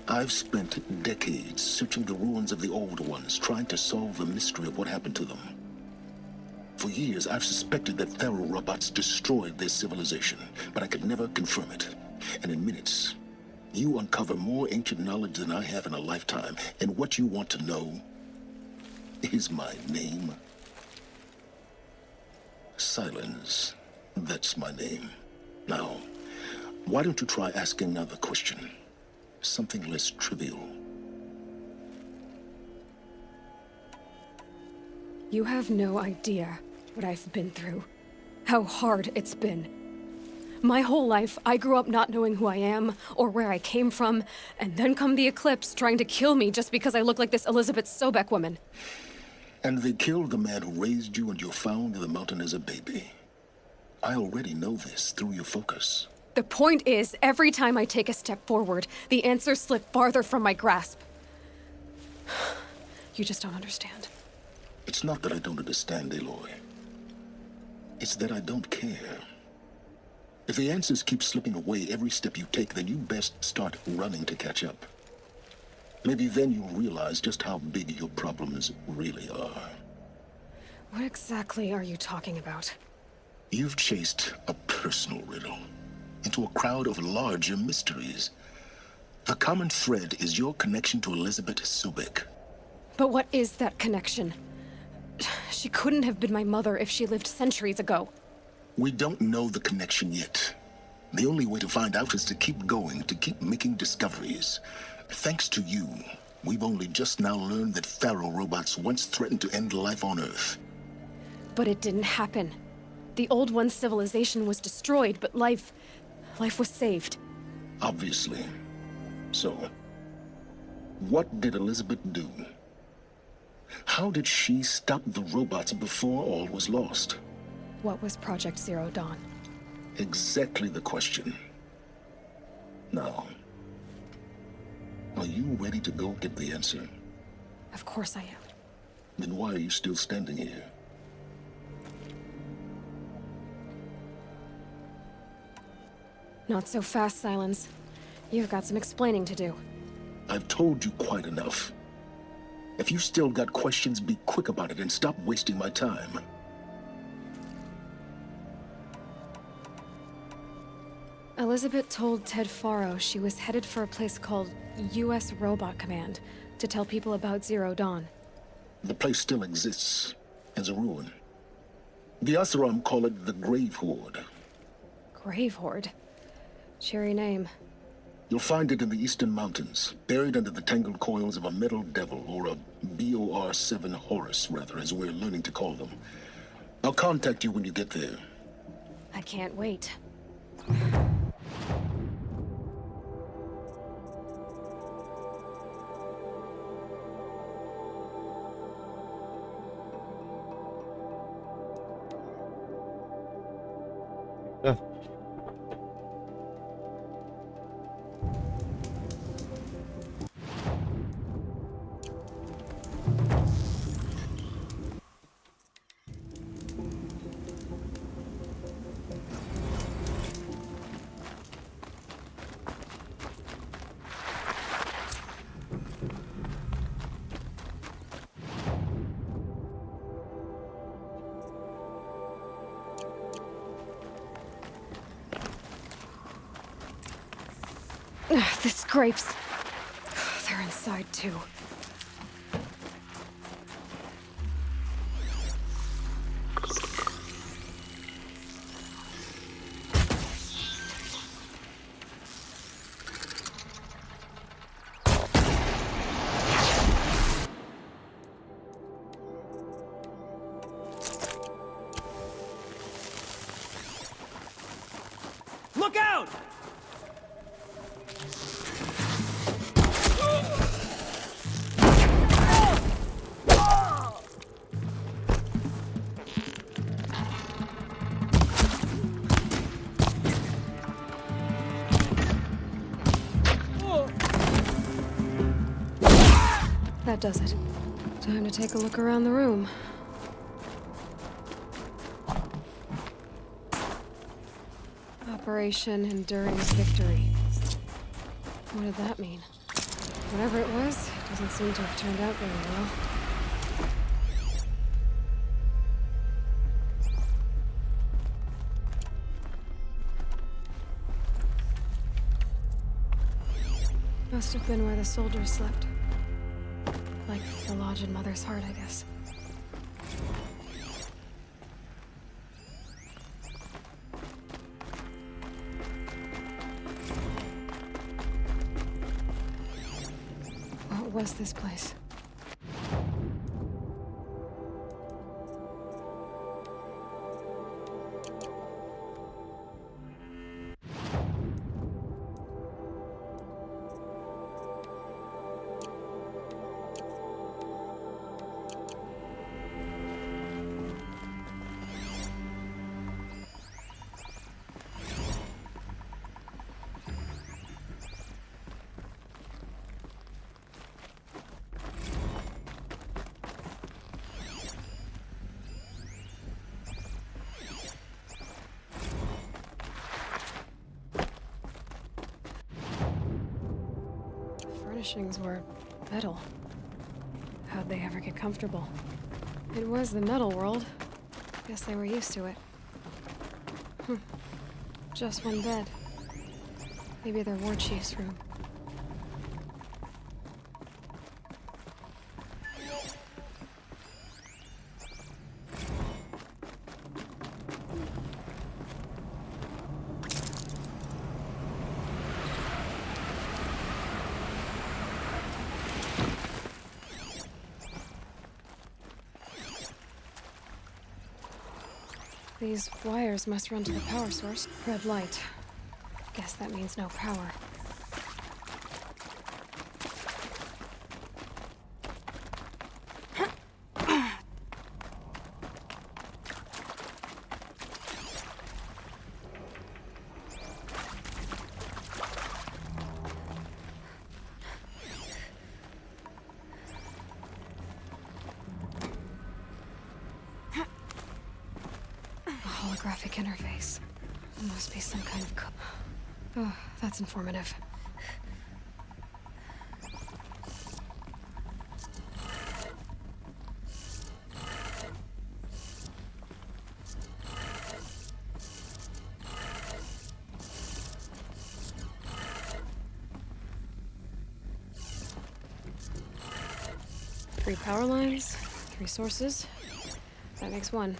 I've spent decades searching the ruins of the old ones, trying to solve the mystery of what happened to them. For years, I've suspected that Thero robots destroyed their civilization, but I could never confirm it. And in minutes, you uncover more ancient knowledge than I have in a lifetime, and what you want to know is my name. Silence. That's my name. Now, why don't you try asking another question? Something less trivial. You have no idea what I've been through. How hard it's been. My whole life, I grew up not knowing who I am or where I came from, and then come the Eclipse trying to kill me just because I look like this Elizabeth Sobek woman. And they killed the man who raised you and you found in the mountain as a baby. I already know this through your focus. The point is, every time I take a step forward, the answers slip farther from my grasp. You just don't understand. It's not that I don't understand, Aloy. It's that I don't care. If the answers keep slipping away every step you take, then you best start running to catch up. Maybe then you'll realize just how big your problems really are. What exactly are you talking about? You've chased a personal riddle into a crowd of larger mysteries. The common thread is your connection to Elizabeth Sobek. But what is that connection? She couldn't have been my mother if she lived centuries ago. We don't know the connection yet. The only way to find out is to keep going, to keep making discoveries. Thanks to you, we've only just now learned that Pharaoh robots once threatened to end life on Earth. But it didn't happen. The Old One's civilization was destroyed, but life was saved. Obviously. So, what did Elizabeth do? How did she stop the robots before all was lost? What was Project Zero Dawn? Exactly the question. Now, are you ready to go get the answer? Of course I am. Then why are you still standing here? Not so fast, Silence. You've got some explaining to do. I've told you quite enough. If you still got questions, be quick about it and stop wasting my time. Elizabeth told Ted Faro she was headed for a place called U.S. Robot Command to tell people about Zero Dawn. The place still exists as a ruin. The Asaram call it the Grave Horde. Grave Horde? Cheery name. You'll find it in the Eastern Mountains, buried under the tangled coils of a metal devil, or a BOR-7 Horus, rather, as we're learning to call them. I'll contact you when you get there. I can't wait. The scrapes. They're inside, too. Look out! That does it. Time to take a look around the room. Operation Enduring Victory. What did that mean? Whatever it was, it doesn't seem to have turned out very well. Must have been where the soldiers slept. Like the lodge in Mother's Heart, I guess. What was this place? Furnishings were metal. How'd they ever get comfortable? It was the metal world. Guess they were used to it. Just one bed. Maybe their war chief's room. These wires must run to the power source. Red light. Guess that means no power. Holographic interface. Must be some kind of Oh, that's informative. 3 power lines, 3 sources. That makes 1.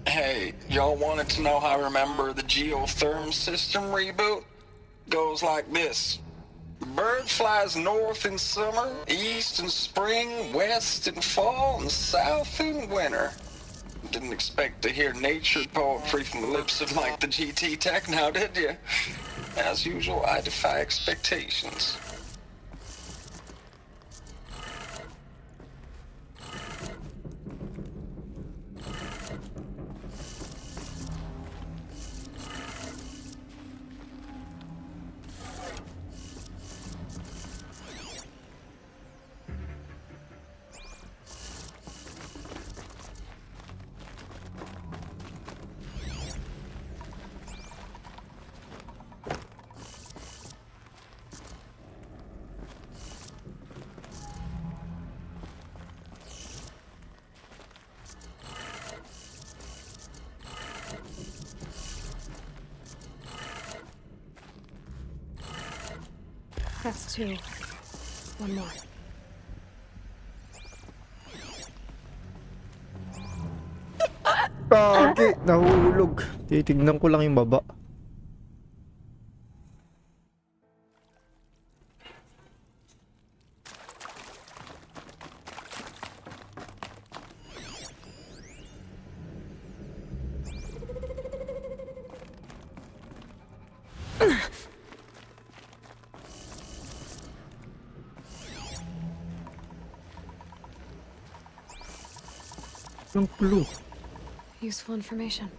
Hey, y'all wanted to know how I remember the geotherm system reboot? Goes like this. Bird flies north in summer, east in spring, west in fall, and south in winter. Didn't expect to hear nature poetry from the lips of Mike the GT Tech now, did you? As usual, I defy expectations. That's 2. 1 more. Kagi, nahulog. Titignan ko lang yung baba. Ang clue. Useful information.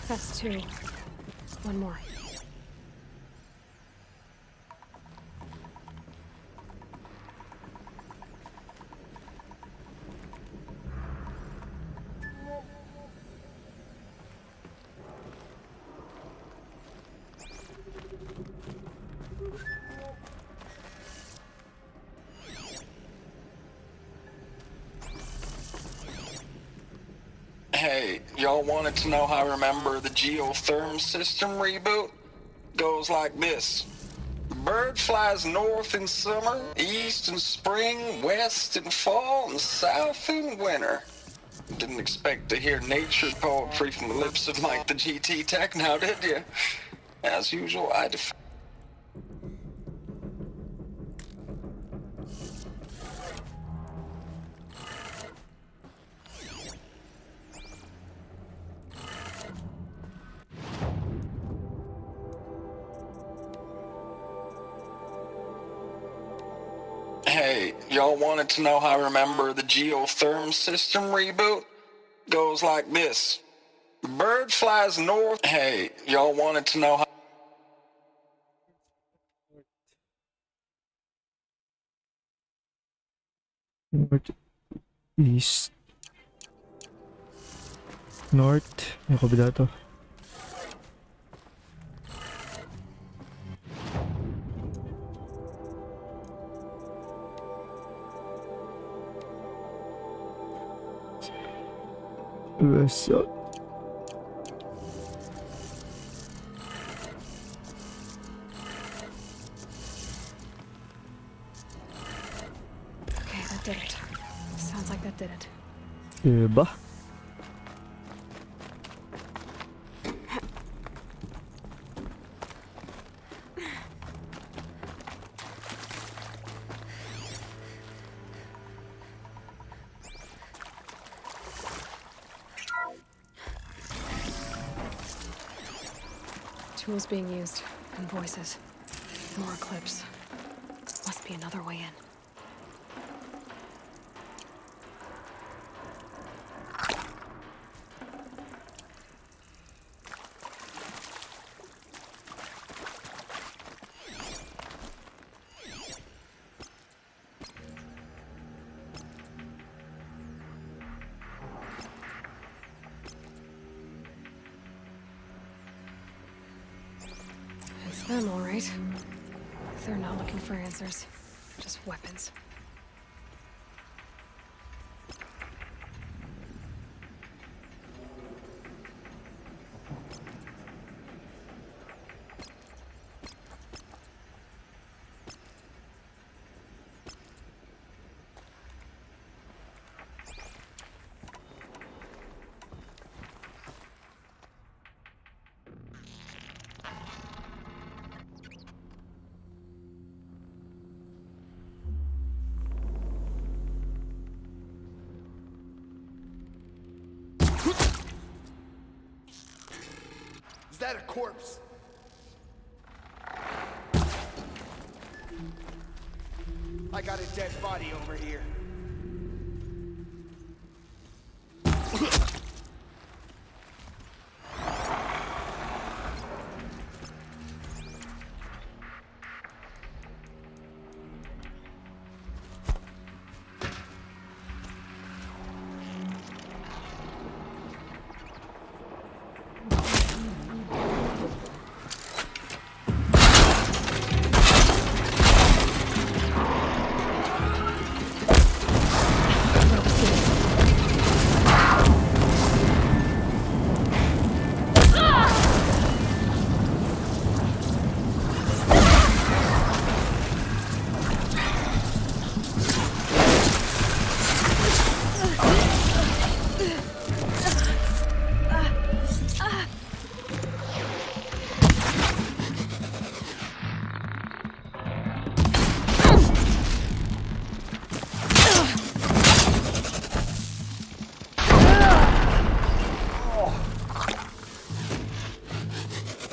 That's 2. 1 more. Hey, y'all wanted to know how I remember the geotherm system reboot? Goes like this. Bird flies north in summer, east in spring, west in fall, and south in winter. Didn't expect to hear nature poetry from the lips of Mike the GT Tech now, did you? As usual, I defy. Hey, y'all wanted to know how I remember the geotherm system reboot? Goes like this. Bird flies north. Hey, y'all wanted to know how. North, east, north. May kabila to. West, south. Okay, that did it. Sounds like that did it. Diba? tools being used, and voices. More clips. Must be another way in. It's them, all right. They're not looking for answers, just weapons. Is that a corpse? I got a dead body over here.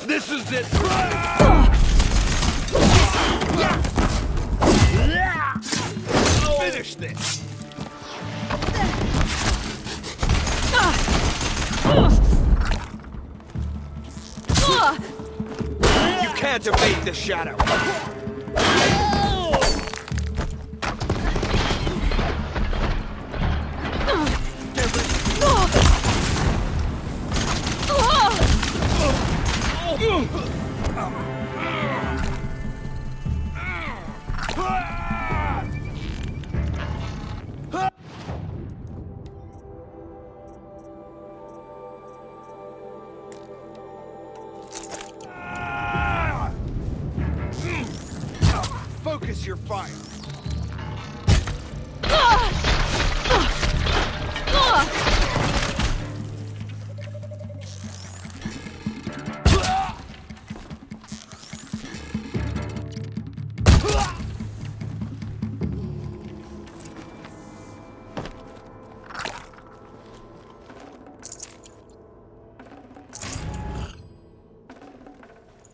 This is it! Finish this! You can't evade the shadow! Focus your fire.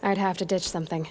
I'd have to ditch something.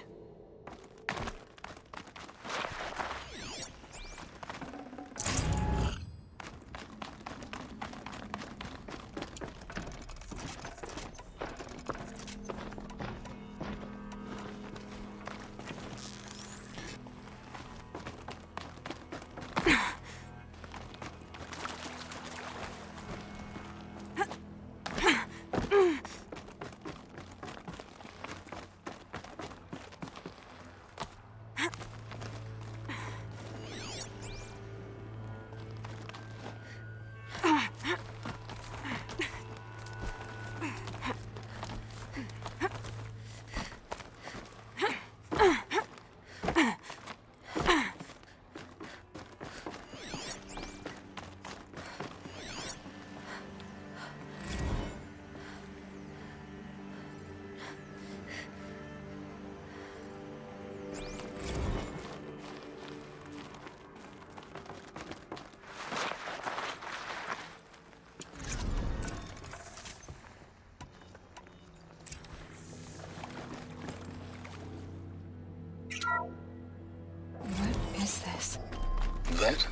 That?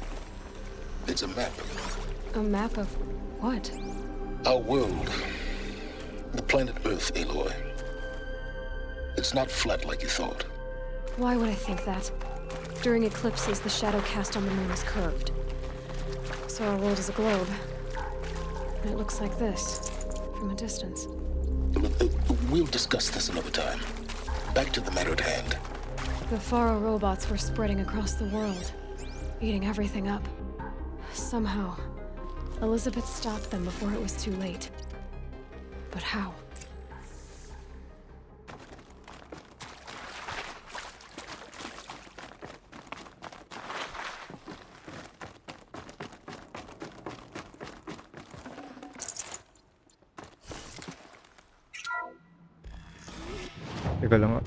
It's a map. A map of what? Our world. The planet Earth, Aloy. It's not flat like you thought. Why would I think that? During eclipses, the shadow cast on the moon is curved. So our world is a globe. And it looks like this, from a distance. We'll discuss this another time. Back to the matter at hand. The Faro robots were spreading across the world, eating everything up. Somehow, Elizabeth stopped them before it was too late. But how? Teka lang.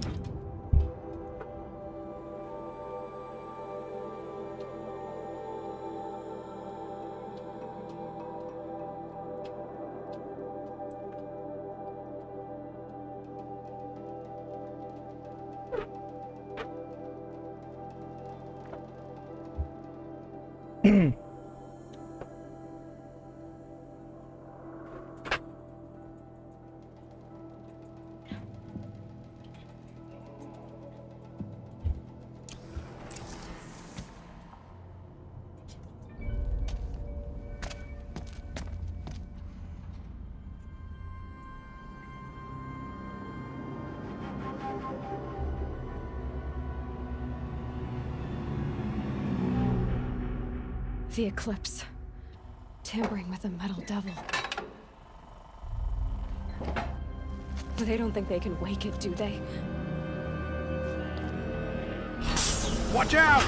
The eclipse. Tampering with the metal devil. They don't think they can wake it, do they? Watch out!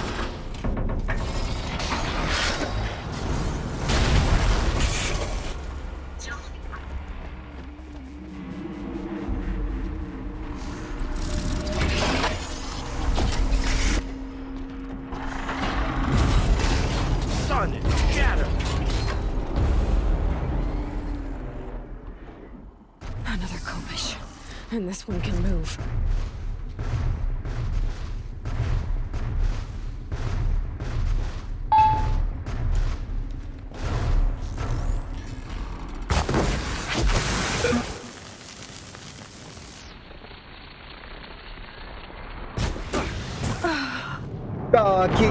Another Kobish. And this one can move. Gagi!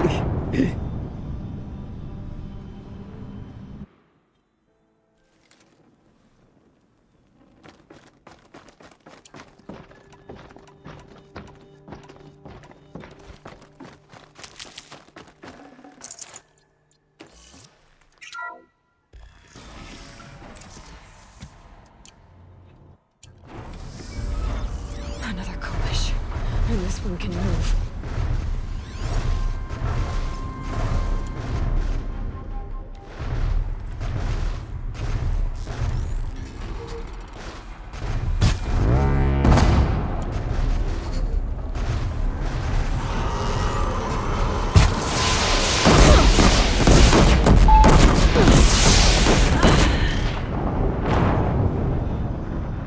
Another Kobish. And this one can move.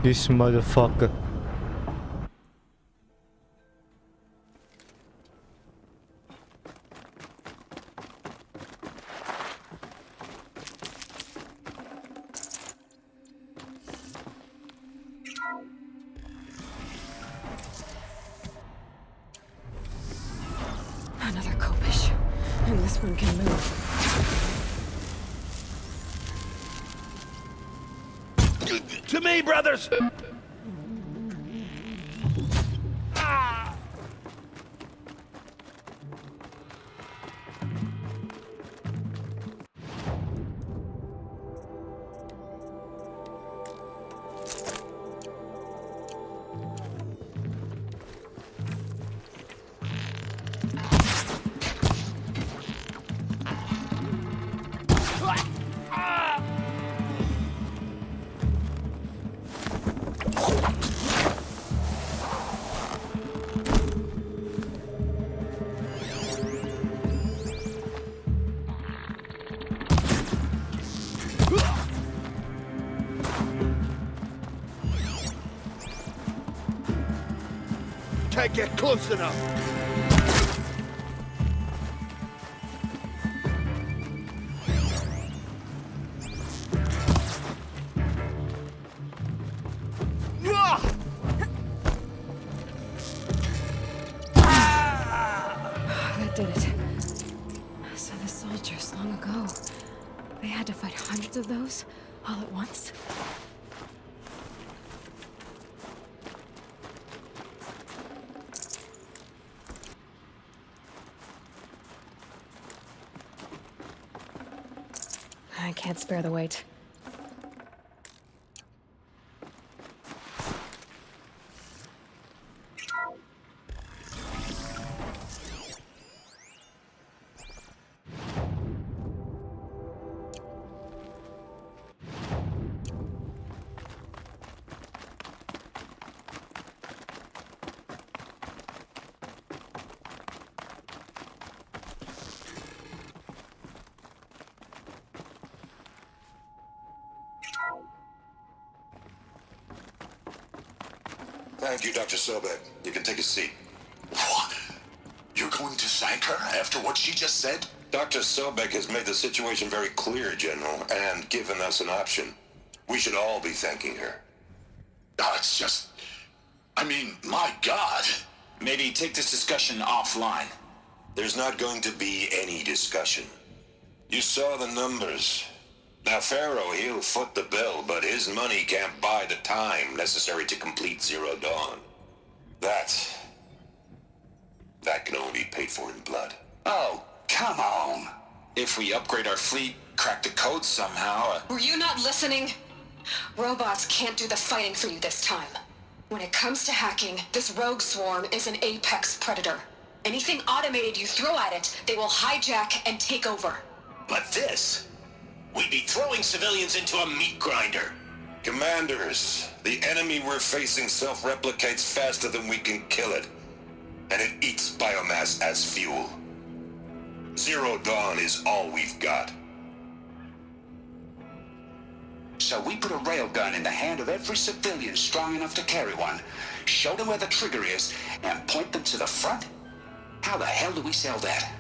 This motherfucker. Another Kobish. And this one can move. To me, brothers! Can't get close enough. long ago. They had to fight hundreds of those all at once. I can't spare the weight. Thank you, Dr. Sobek. You can take a seat. What? You're going to thank her after what she just said? Dr. Sobek has made the situation very clear, General, and given us an option. We should all be thanking her. Oh, it's just... I mean, my God. Maybe take this discussion offline. There's not going to be any discussion. You saw the numbers. Now, Pharaoh, he'll foot the bill, but his money can't buy the time necessary to complete Zero Dawn. That can only be paid for in blood. Oh, come on. If we upgrade our fleet, crack the code somehow... Were you not listening? Robots can't do the fighting for you this time. When it comes to hacking, this rogue swarm is an apex predator. Anything automated you throw at it, they will hijack and take over. But this... We'd be throwing civilians into a meat grinder. Commanders, the enemy we're facing self-replicates faster than we can kill it. And it eats biomass as fuel. Zero Dawn is all we've got. So we put a railgun in the hand of every civilian strong enough to carry one, show them where the trigger is, and point them to the front? How the hell do we sell that?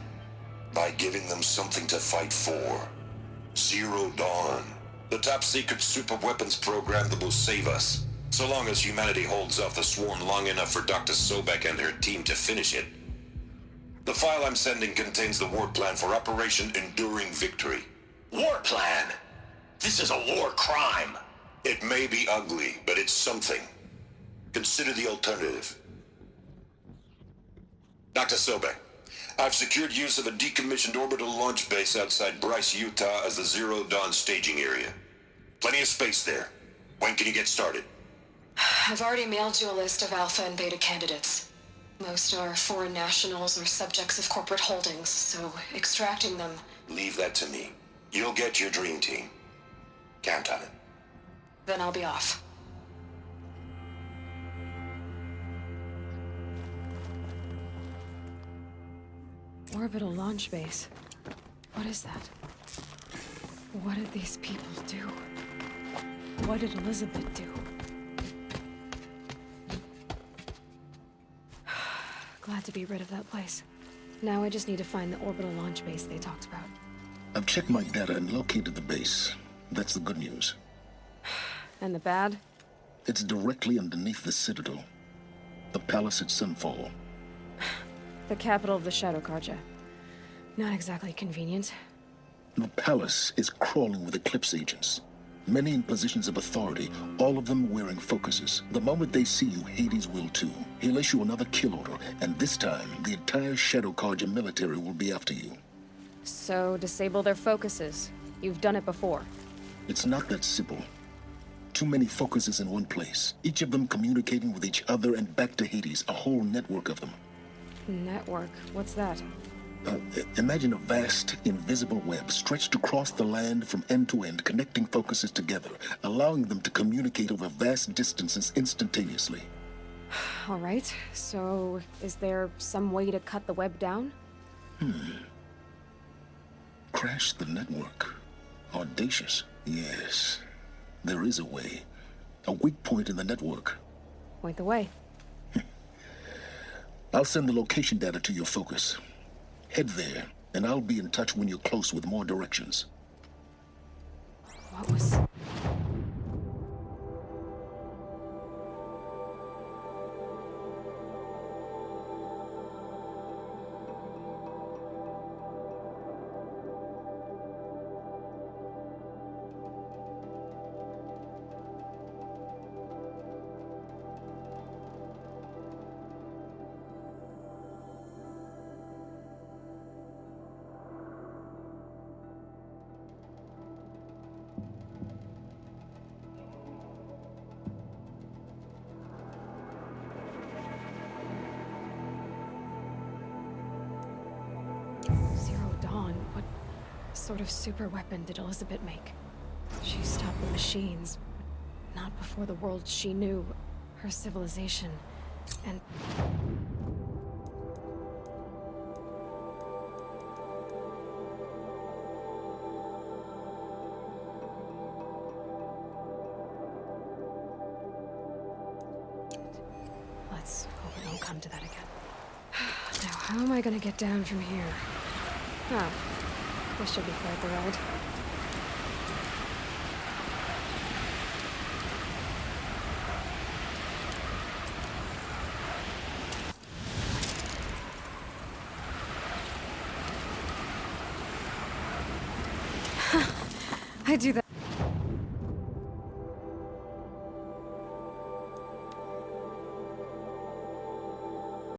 By giving them something to fight for. Zero Dawn. The top-secret super-weapons program that will save us. So long as humanity holds off the swarm long enough for Dr. Sobek and her team to finish it. The file I'm sending contains the war plan for Operation Enduring Victory. War plan? This is a war crime. It may be ugly, but it's something. Consider the alternative. Dr. Sobek, I've secured use of a decommissioned orbital launch base outside Bryce, Utah as the Zero Dawn staging area. Plenty of space there. When can you get started? I've already mailed you a list of alpha and beta candidates. Most are foreign nationals or subjects of corporate holdings, so extracting them... Leave that to me. You'll get your dream team. Count on it. Then I'll be off. Orbital launch base. What is that? What did these people do? What did Elizabeth do? Glad to be rid of that place. Now I just need to find the orbital launch base they talked about. I've checked my data and located the base. That's the good news. And the bad? It's directly underneath the Citadel. The palace at Sunfall. The capital of the Shadow Carja. Not exactly convenient. The palace is crawling with Eclipse agents. Many in positions of authority, all of them wearing focuses. The moment they see you, Hades will too. He'll issue another kill order, and this time, the entire Shadow Carja military will be after you. So, disable their focuses. You've done it before. It's not that simple. Too many focuses in one place, each of them communicating with each other and back to Hades, a whole network of them. Network? What's that? Imagine a vast, invisible web stretched across the land from end to end, connecting focuses together, allowing them to communicate over vast distances instantaneously. All right, so is there some way to cut the web down? Crash the network. Audacious. Yes, there is a way. A weak point in the network. Point the way. I'll send the location data to your focus. Head there, and I'll be in touch when you're close with more directions. What was... sort of super weapon did Elizabeth make? She stopped the machines, but not before the world she knew, her civilization, and... Let's hope it won't come to that again. Now, how am I gonna get down from here? Oh, this should be quite the ride. I do that.